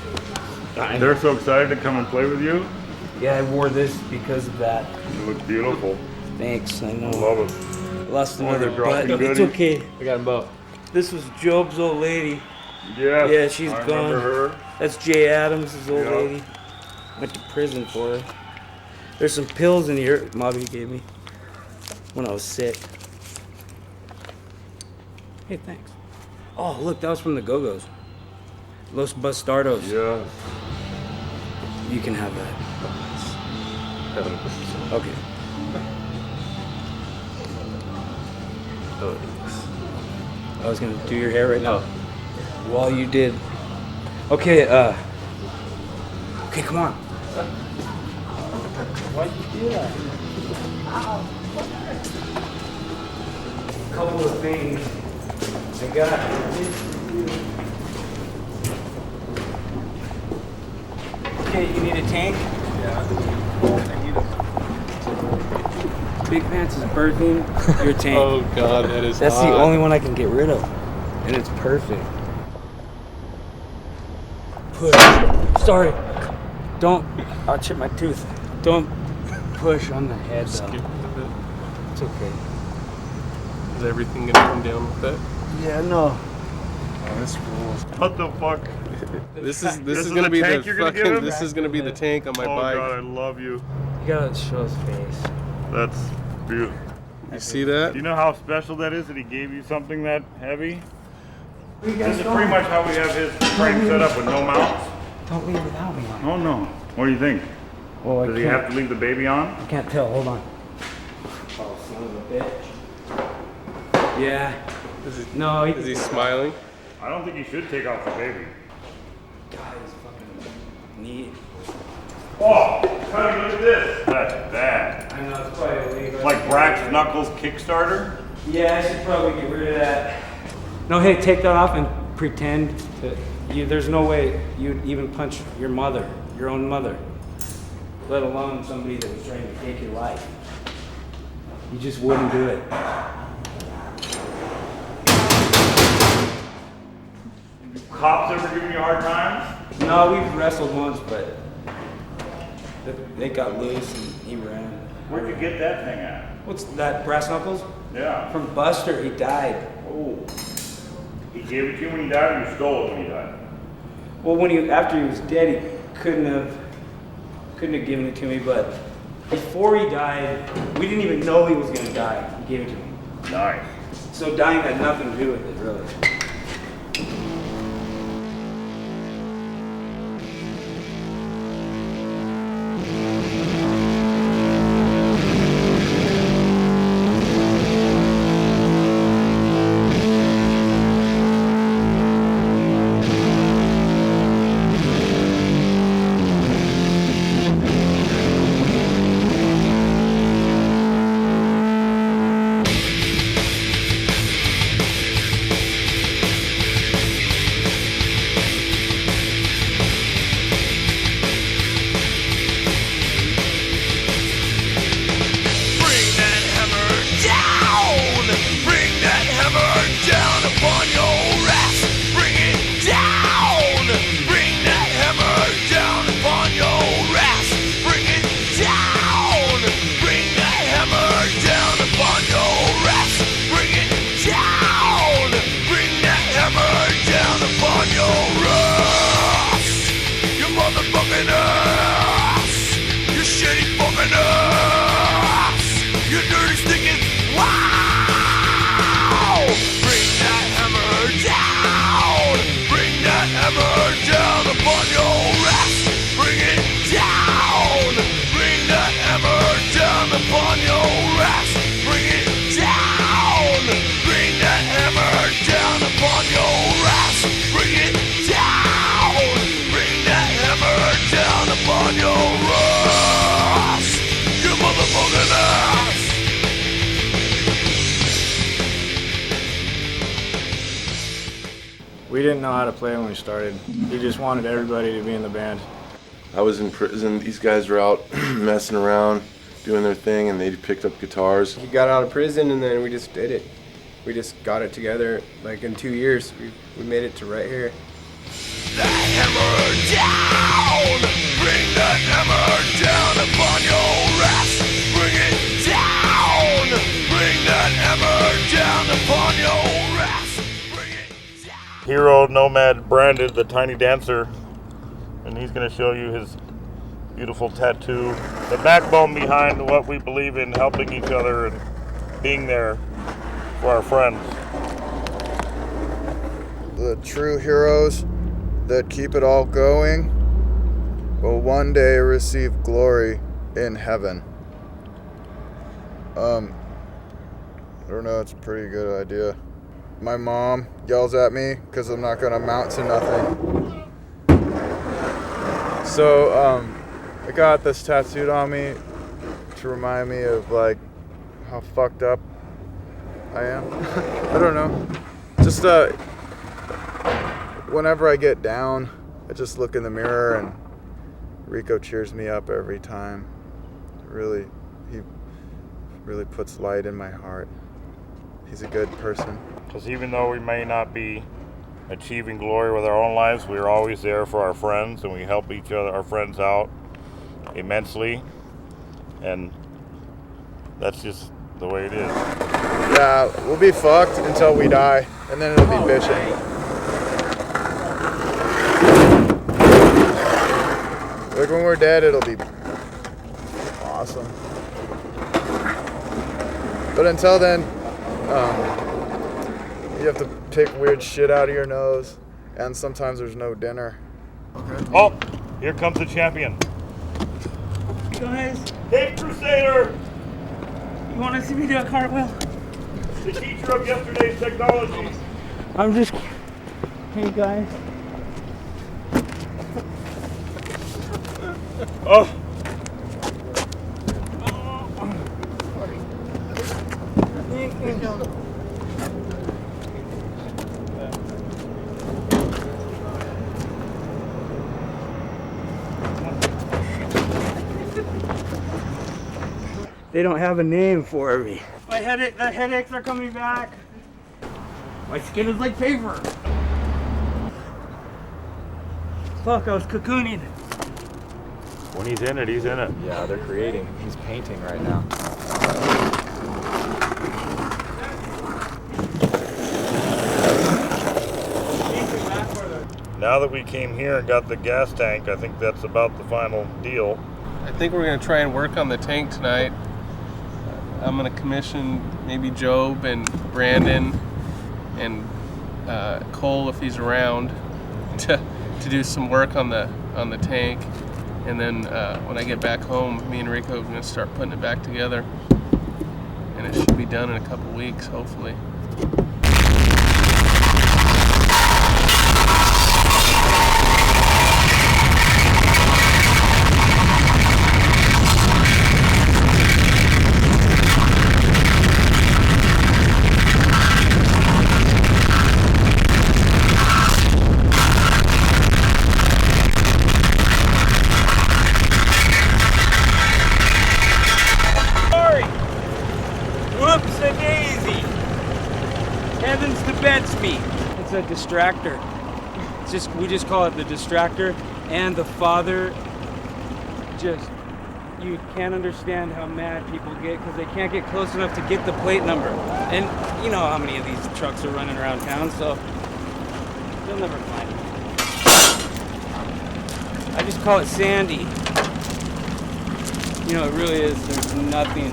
They're so excited to come and play with you. Yeah, I wore this because of that. You look beautiful. Thanks, I know. I love it. I lost Oh, another you're dropping butt. It's goodies? okay. We got them both. This was Job's old lady. Yes, Yeah, she's I gone. remember her. That's Jay Adams' old Yeah. lady. Went to prison for her. There's some pills in here Mommy gave me when I was sick. Hey, thanks. Oh, look, that was from the Go-Go's. Los Bastardos. Yeah. You can have that. Okay. Oh, thanks. I was gonna do your hair right now. While you did. Okay, okay, come on. Why'd you do that? Couple of things I got. Okay, you need a tank? Yeah. I need a... Big Pants is birthing your tank. Oh God, that is That's hot. the only one I can get rid of. And it's perfect. Push. Sorry. Don't. I'll chip my tooth. Don't push on the head though. Skip a bit. It's okay. Is everything gonna come down with that? Yeah, no. Oh, this rules. What the fuck? This is This gonna the be the tank you're gonna give fucking. him? This is gonna be the tank on my Oh bike. God, I love you. You gotta show his face. That's beautiful. You see that? Do you know how special that is that he gave you something that heavy? Where you This guys is going? pretty much how we have his frame set up with no mounts. Don't leave without me. Oh no. What do you think? Well, Does he have to leave the baby on? I can't tell. Hold on. Oh, son of a bitch. Yeah. No, Is he smiling? I don't think he should take off the baby. God, he's fucking neat. Oh, Kutty, look at this. That's bad. I know, it's probably illegal. Like Brax Knuckles Kickstarter? Yeah, I should probably get rid of that. No, hey, take that off and pretend that there's no way you'd even punch your mother, your own mother, let alone somebody that was trying to take your life. You just wouldn't do it. Cops ever giving you hard times? No, we've wrestled once, but they got loose and he ran. Where'd you get that thing at? What's that, brass knuckles? Yeah. From Buster, he died. Oh. He gave it to you when he died, or you stole it when he died? Well, after he was dead, he couldn't have given it to me, but before he died, we didn't even know he was gonna die. He gave it to me. Nice. So dying had nothing to do with it, really. We didn't know how to play when we started. We just wanted everybody to be in the band. I was in prison. These guys were out messing around, doing their thing, and they picked up guitars. He got out of prison, and then we just did it. we just got it together. Like in 2 years, we made it to right here. Hammer down, bring that hammer down upon your rest. Bring it down, bring that hammer down upon your rest. Bring it down. Hero Nomad Branded, the Tiny Dancer, and he's going to show you his beautiful tattoo, the backbone behind what we believe in, helping each other and being there for our friends. The true heroes that keep it all going will one day receive glory in heaven. I don't know, it's a pretty good idea. My mom yells at me because I'm not gonna amount to nothing. So I got this tattooed on me to remind me of like how fucked up I am. I don't know. Just whenever I get down, I just look in the mirror and Rico cheers me up every time. He really puts light in my heart. He's a good person. Because even though we may not be achieving glory with our own lives, we are always there for our friends, and we help each other, our friends out immensely, and that's just the way it is. Yeah, we'll be fucked until we die, and then it'll be bitching. Like when we're dead, it'll be awesome. But until then, you have to pick weird shit out of your nose, and sometimes there's no dinner. Okay. Oh, here comes the champion. Guys, Hey, Crusader! you want to see me do a cartwheel? The teacher of yesterday's technology. I'm just. Hey guys. Oh. They don't have a name for me. The headaches are coming back. My skin is like paper. Fuck, I was cocooning. When he's in it, he's in it. Yeah, they're creating. He's painting right now. Now that we came here and got the gas tank, I think that's about the final deal. I think we're going to try and work on the tank tonight. I'm going to commission maybe Job and Brandon and Cole, if he's around, to do some work on the tank. And then when I get back home, me and Rico are going to start putting it back together. And it should be done in a couple weeks, hopefully. It's a distractor. We just call it the distractor. And the father, you can't understand how mad people get because they can't get close enough to get the plate number. And you know how many of these trucks are running around town, so they'll never find it. I just call it Sandy. You know, it really is. There's nothing.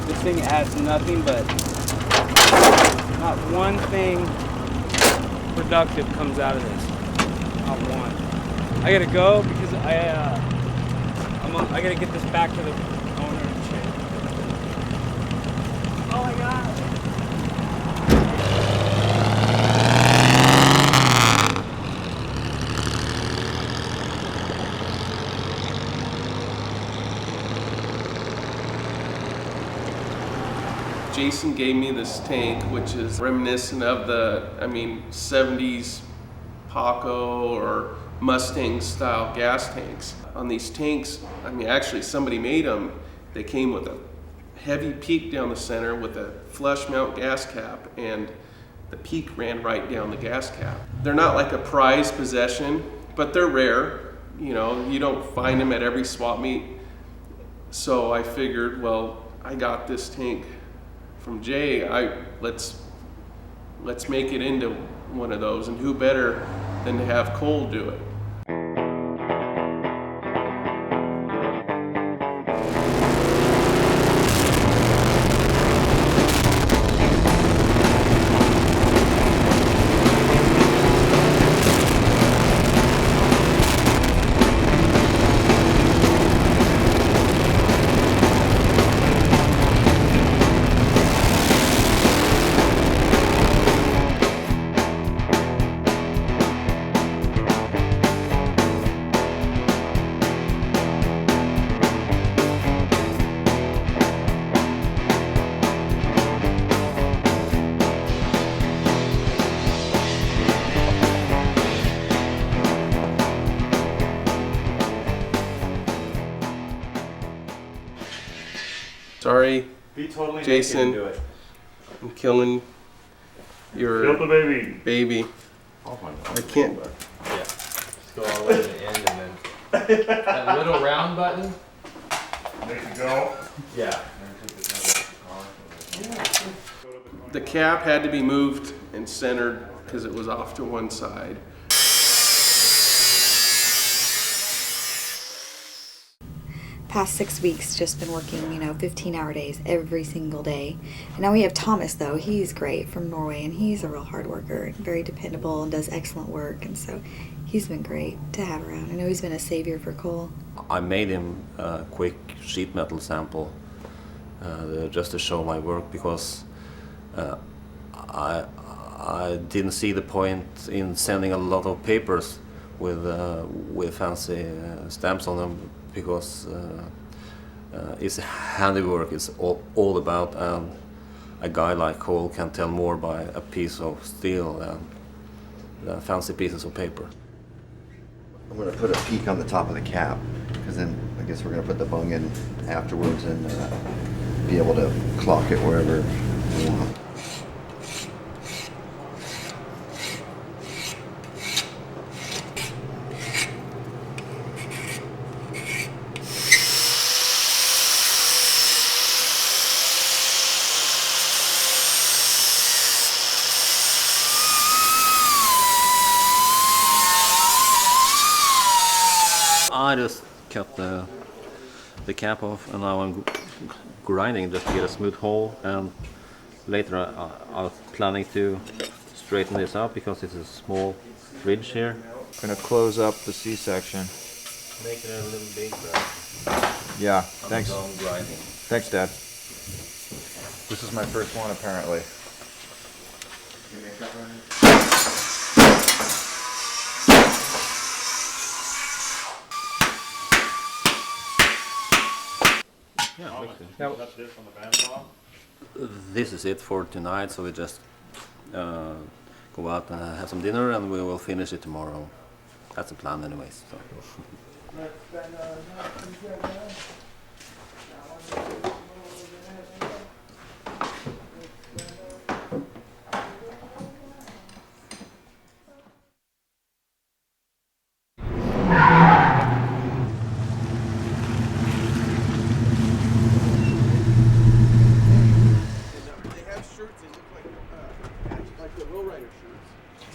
This thing adds nothing but. Not one thing productive comes out of this. Not one. I gotta go because I gotta get this back to the owner and shit. Oh my god. Jason gave me this tank, which is reminiscent of the, 70s Paco or Mustang style gas tanks. On these tanks, actually somebody made them. They came with a heavy peak down the center with a flush mount gas cap, and the peak ran right down the gas cap. They're not like a prized possession, but they're rare. You know, you don't find them at every swap meet. So I figured, well, I got this tank from Jay. Let's make it into one of those, and who better than to have Cole do it. Sorry, Be totally Jason. naked and do it. I'm killing your Kill the baby. Oh my God. I can't. Yeah. Just go all the way to the end and then that little round button. Make it go. Yeah. The cap had to be moved and centered because it was off to one side. Past 6 weeks just been working 15-hour days every single day. And now we have Thomas, though. He's great, from Norway, and he's a real hard worker, very dependable, and does excellent work. And so he's been great to have around. I know he's been a savior for Cole. I made him a quick sheet metal sample just to show my work, because I didn't see the point in sending a lot of papers with fancy stamps on them, because it's handiwork it's all about, and a guy like Cole can tell more by a piece of steel than fancy pieces of paper. I'm going to put a peak on the top of the cap, because then I guess we're going to put the bung in afterwards and be able to clock it wherever we want. I just cut the cap off, and now I'm grinding just to get a smooth hole, and later I was planning to straighten this out because it's a small ridge here. I'm gonna close up the C-section. Make it a little bigger. Yeah, thanks. Grinding. Thanks, Dad. This is my first one, apparently. Yeah, this is it for tonight, so we just go out and have some dinner, and we will finish it tomorrow. That's the plan anyways. So.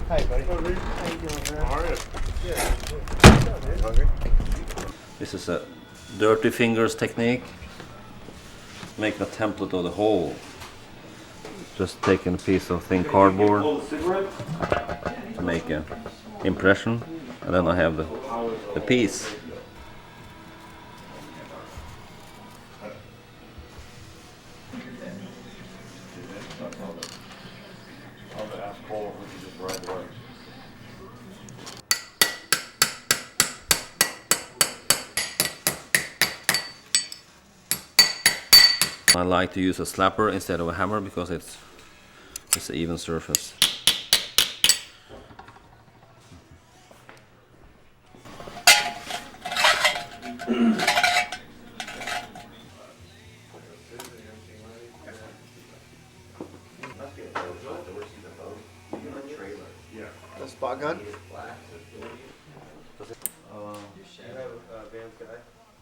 Hi, buddy. How you doing, man? How are you? Yeah. Hungry? This is a dirty fingers technique. Making a template of the hole. Just taking a piece of thin cardboard to make an impression, and then I have the piece. I like to use a slapper instead of a hammer because it's an even surface.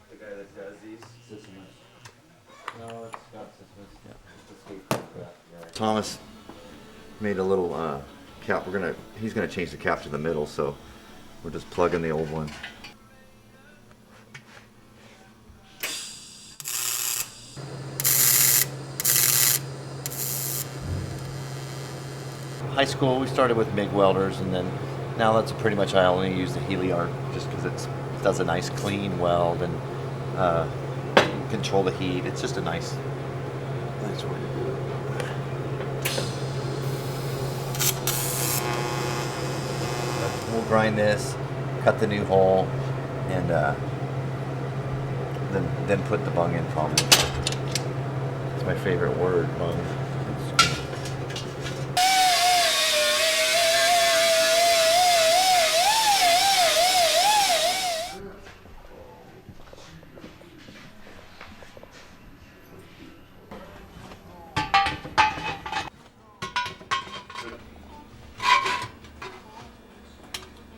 The guy that does these? Sissimus. No, it's not Sissimus. Yeah. It's the guy. Thomas made a little cap. He's gonna change the cap to the middle, so we're just plugging the old one. High school, we started with MIG welders, and then now that's pretty much I only use the Heliart just because it does a nice clean weld and control the heat. It's just a nice way to do it. We'll grind this, cut the new hole, and then put the bung in probably. It's my favorite word, bung.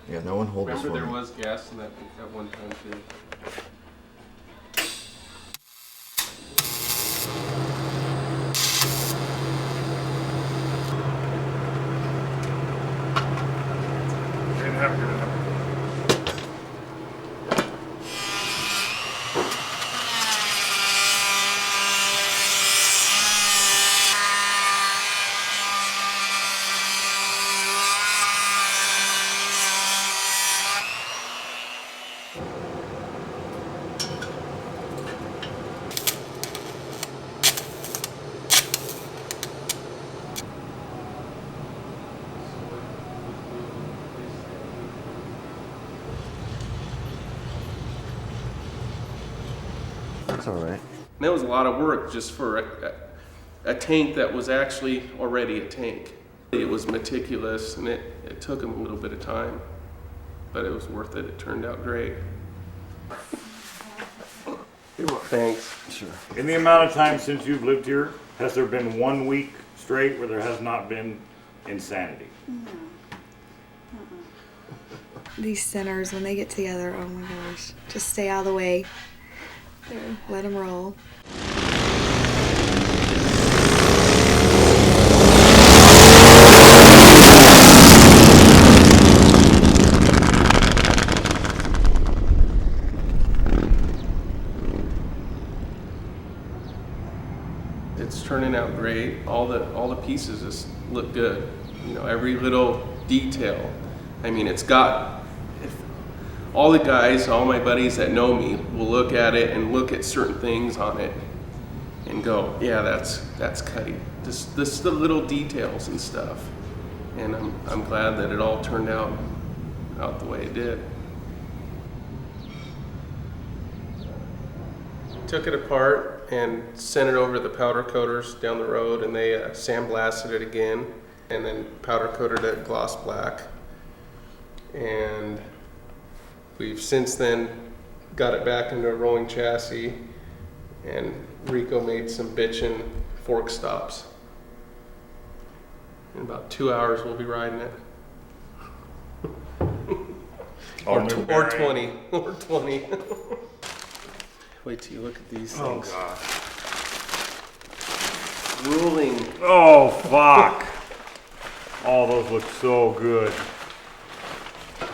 Yeah, no one hold this for me. Remember there was gas in that at one time too. Didn't have good enough. That's all right. And that was a lot of work just for a tank that was actually already a tank. It was meticulous, and it took him a little bit of time, but it was worth it. It turned out great. Thanks. Sure. In the amount of time since you've lived here, has there been 1 week straight where there has not been insanity? No. These sinners, when they get together, oh my gosh, just stay out of the way. There, let them roll. It's turning out great. All the pieces just look good. You know, every little detail. I mean, it's got. All the guys, all my buddies that know me, will look at it and look at certain things on it, and go, "Yeah, that's Kutty." Just the little details and stuff. And I'm glad that it all turned out the way it did. Took it apart and sent it over to the powder coaters down the road, and they sandblasted it again, and then powder coated it gloss black. And we've since then got it back into a rolling chassis, and Rico made some bitchin' fork stops. In about 2 hours we'll be riding it. or 20. Or 20. Wait till you look at these things. Oh, God. Ruling. Oh, fuck. Oh, those look so good.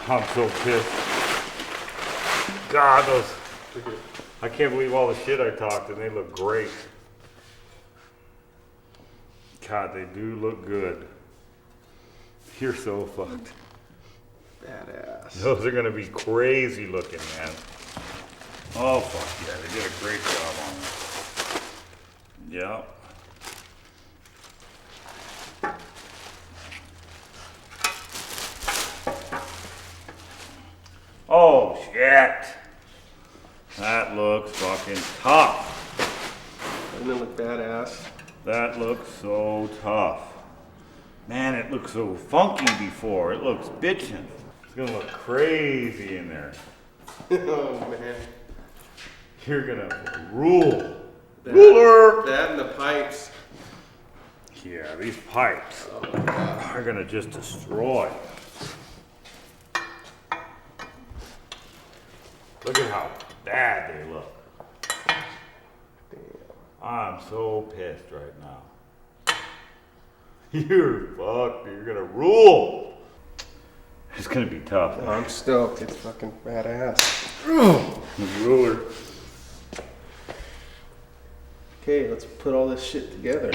I'm so pissed. God, those. I can't believe all the shit I talked, and they look great. God, they do look good. You're so fucked. Badass. Those are gonna be crazy looking, man. Oh, fuck yeah, they did a great job on it. Yep. Oh, shit. That looks fucking tough. Doesn't it look badass? That looks so tough. Man, it looked so funky before. It looks bitchin'. It's gonna look crazy in there. Oh, man. You're gonna rule. Ruler! That and the pipes. Yeah, these pipes are gonna just destroy. Look at how bad they look. I'm so pissed right now. You're fucked. You're gonna rule. It's gonna be tough. Oh, I'm stoked. It's fucking badass. The ruler. Okay, let's put all this shit together.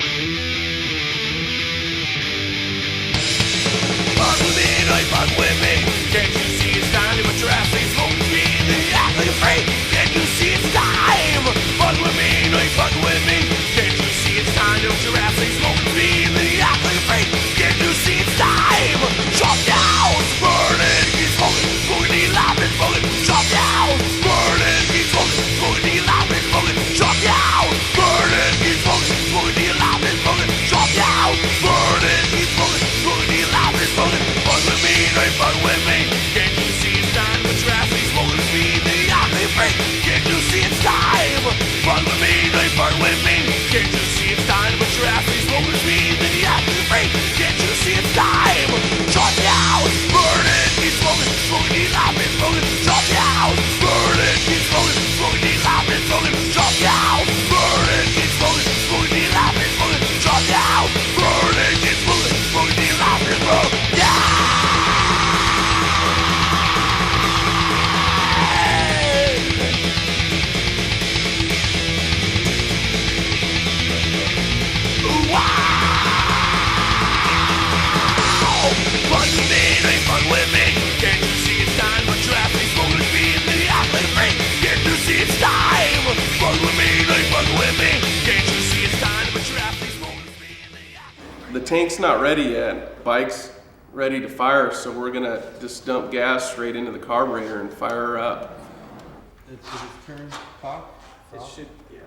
Fuck with me, no, you fuck with me. Can't you see it's time to put your ass in smoke with me? Then you act like a freak. Can't you see it's time? Fuck with me, no, you fuck with me. Can't you see it's time to put your ass in smoke with me? Then you act like a freak. Can't you see it's time? Chop down, burn it, keep smoking, smoking, keep laughing, smoking. Chop down, burn it, keep smoking, smoking, keep laughing, smoking. Chop down, burn it, keep smoking, smoking, keep laughing, smoking. Chop down, burn it, keep smoking, smoking, keep laughing, smoking. Fuck with me, no, you fuck with me. Can't you see it's time to put your ass in smoking with me? Then you act like a freak. Can't you see it's time? Fuck with me, no, you fuck with me. Can't you see it's time to put your ass in smoking with me? Then you act like a freak. Can't you see it's time? Chop down, burn it, keep smoking, smoking, keep laughing, smoking. Chop down, burn it, keep smoking, smoking, keep laughing, smoking. Chop down, burn it, keep smoking, smoking, keep laughing, smoking. Chop down, burn it, keep smoking, smoking, keep laughing, smoking. Fuck with me, no, you fuck with me. Can't you see it's time? But your ass ain't smoking with me. And then you act like a freak. Can't you see it's time? Fuck with me, no, you fuck with me. Can't you see it's time? But your ass ain't smoking with me. The tank's not ready yet. Bike's ready to fire, so we're gonna just dump gas straight into the carburetor and fire her up. Is it turned cock? It should, yeah.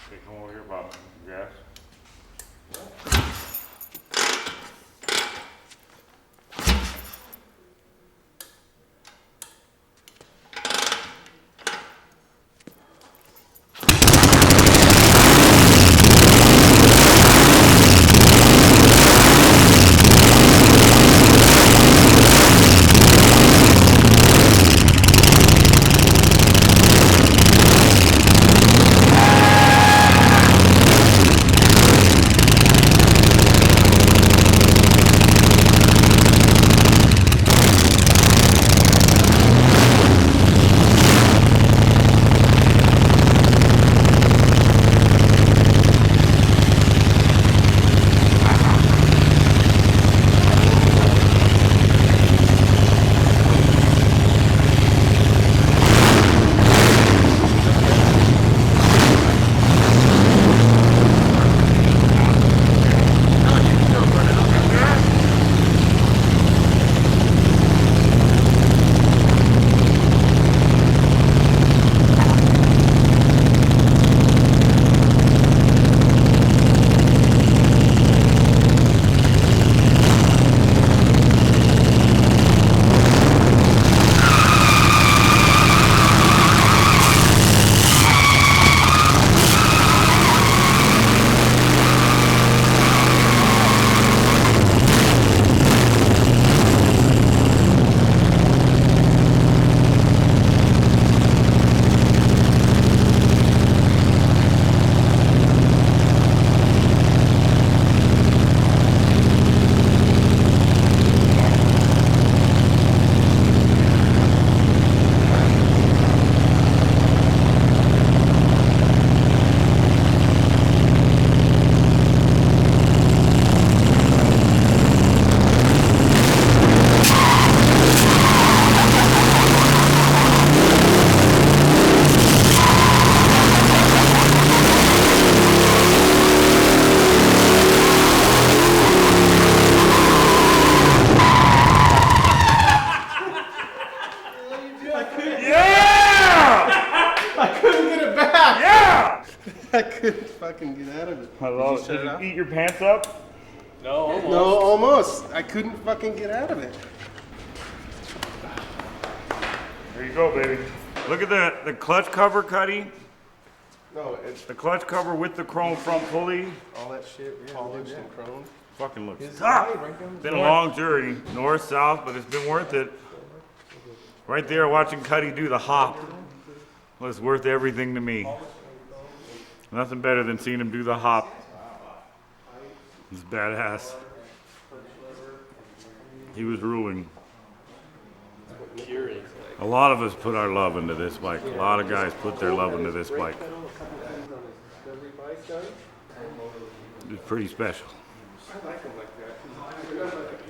Okay, come over here, Bob. Gas. I couldn't fucking get out of it. I love it. Did you eat your pants up? No, almost. No, almost. I couldn't fucking get out of it. There you go, baby. Look at the clutch cover, Kutty. No, it's The clutch cover with the chrome front pulley. all that shit polished and chromed. Fucking looks His tough. side right there was Been a north. long journey, north, south, but it's been worth it. Right there, watching Kutty do the hop was worth everything to me. Nothing better than seeing him do the hop. He's badass. He was ruling. A lot of us put our love into this bike. A lot of guys put their love into this bike. It's pretty special. I like him like that.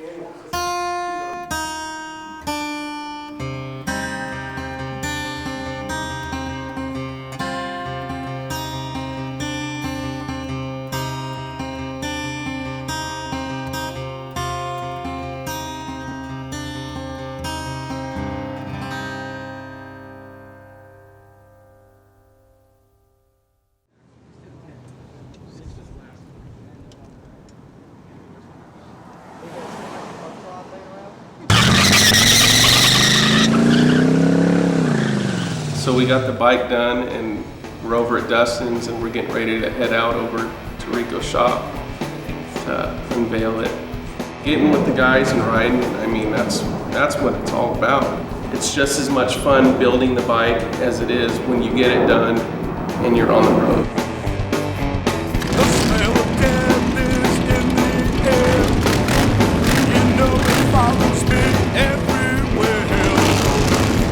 So we got the bike done and we're over at Dustin's and we're getting ready to head out over to Rico's shop to unveil it. Getting with the guys and riding, I mean, that's what it's all about. It's just as much fun building the bike as it is when you get it done and you're on the road. The smell of death is in the air. You know it follows me everywhere.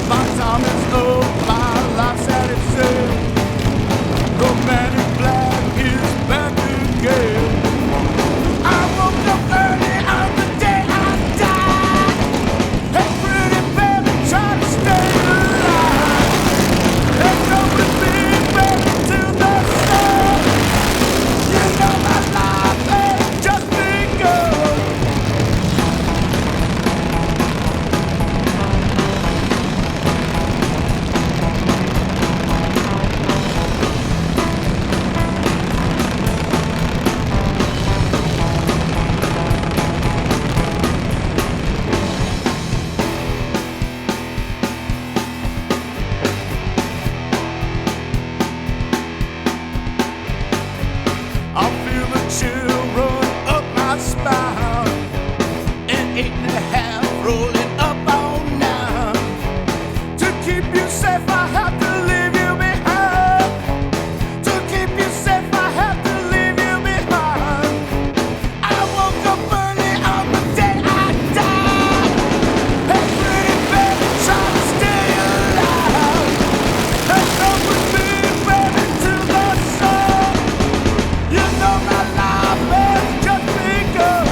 My time is up, my life's at its end. The man in black is back again. I woke up early on the day I died. Hey, pretty baby, try to stay alive. And go with me, baby, till the sun. You know my life ain't just begun. I feel a chill run up my spine. An 8.5 rolling up on 9. To keep you safe, I have to leave you behind. To keep you safe, I have to leave you behind. I woke up early on the day I died. Hey, pretty baby, try to stay alive. Hey, come with me, baby, to the sun. You know my life has just begun.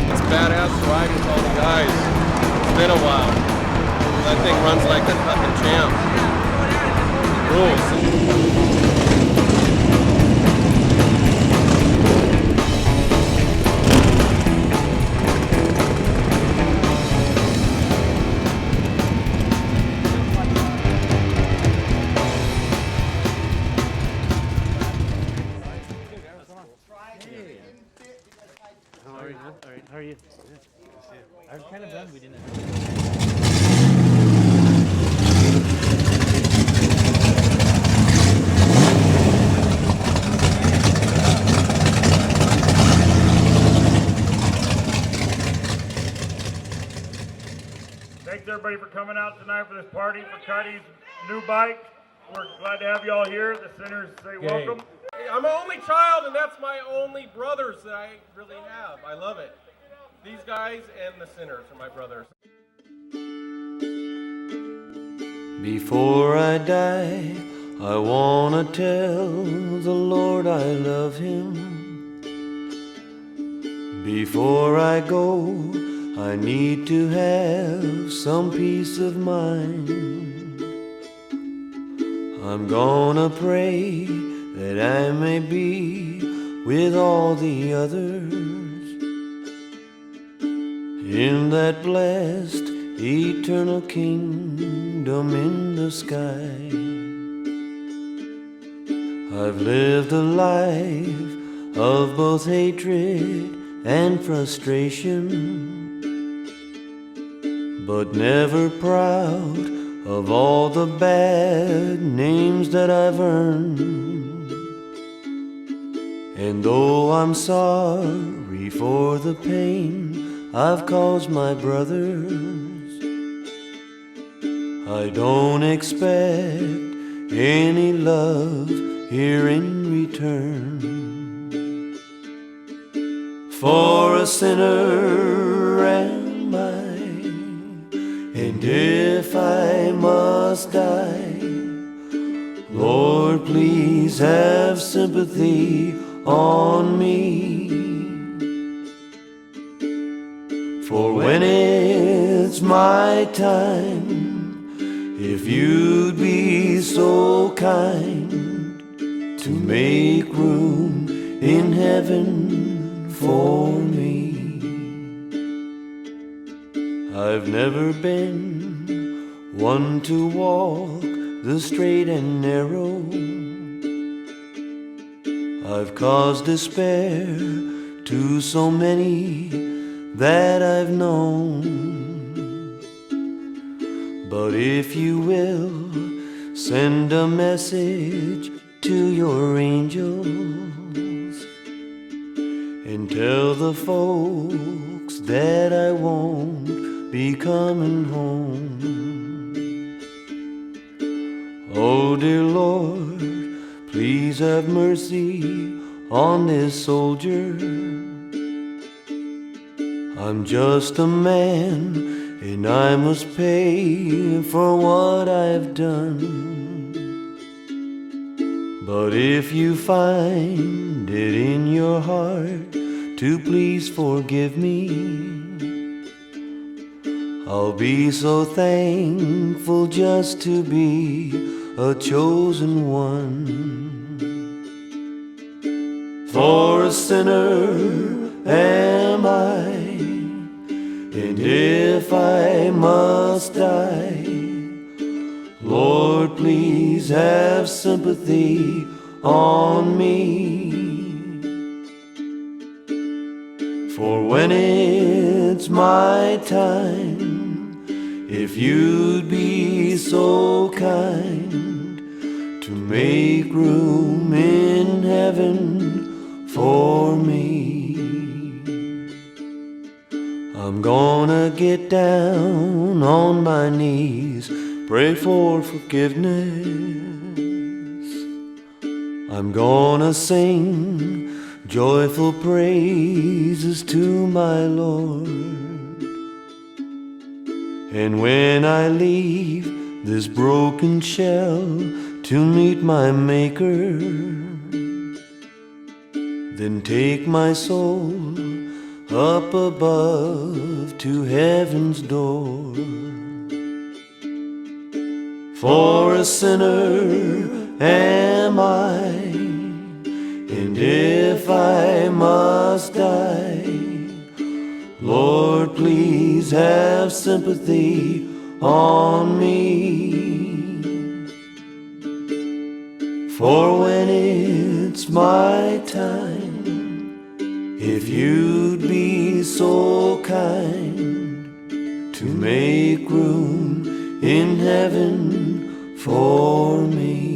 It's badass to ride with all the guys. It's been a while. That thing runs like a fucking champ. Rules. How are you? All right. How are you? I'm kind of bummed we didn't. Thanks everybody for coming out tonight for this party for Kutty's new bike. We're glad to have you all here. The centers say welcome. I'm an only child, and that's my only brothers that I really have. I love it. These guys and the Sinners are my brothers. Before I die, I wanna tell the Lord I love Him. Before I go, I need to have some peace of mind. I'm gonna pray that I may be with all the others in that blessed eternal kingdom in the sky. I've lived a life of both hatred and frustration, but never proud of all the bad names that I've earned. And though I'm sorry for the pain I've caused my brothers, I don't expect any love here in return. For a sinner am I, and if I must die, Lord, please have sympathy on me. For when it's my time, if you'd be so kind to make room in heaven for me. I've never been one to walk the straight and narrow. I've caused despair to so many that I've known. But if you will, send a message to your angels and tell the folks that I won't be coming home. Oh dear Lord, please have mercy on this soldier. I'm just a man, and I must pay for what I've done. But if you find it in your heart to please forgive me, I'll be so thankful just to be a chosen one. For a sinner am I, and if I must die, Lord, please have sympathy on me. For when it's my time, if you'd be so kind to make room in heaven for me, I'm gonna get down on my knees, pray for forgiveness. I'm gonna sing joyful praises to my Lord. And when I leave this broken shell to meet my Maker, then take my soul up above to heaven's door. For a sinner am I, and if I must die, Lord, please have sympathy on me. For when it's my time, if you'd be so kind to make room in heaven for me.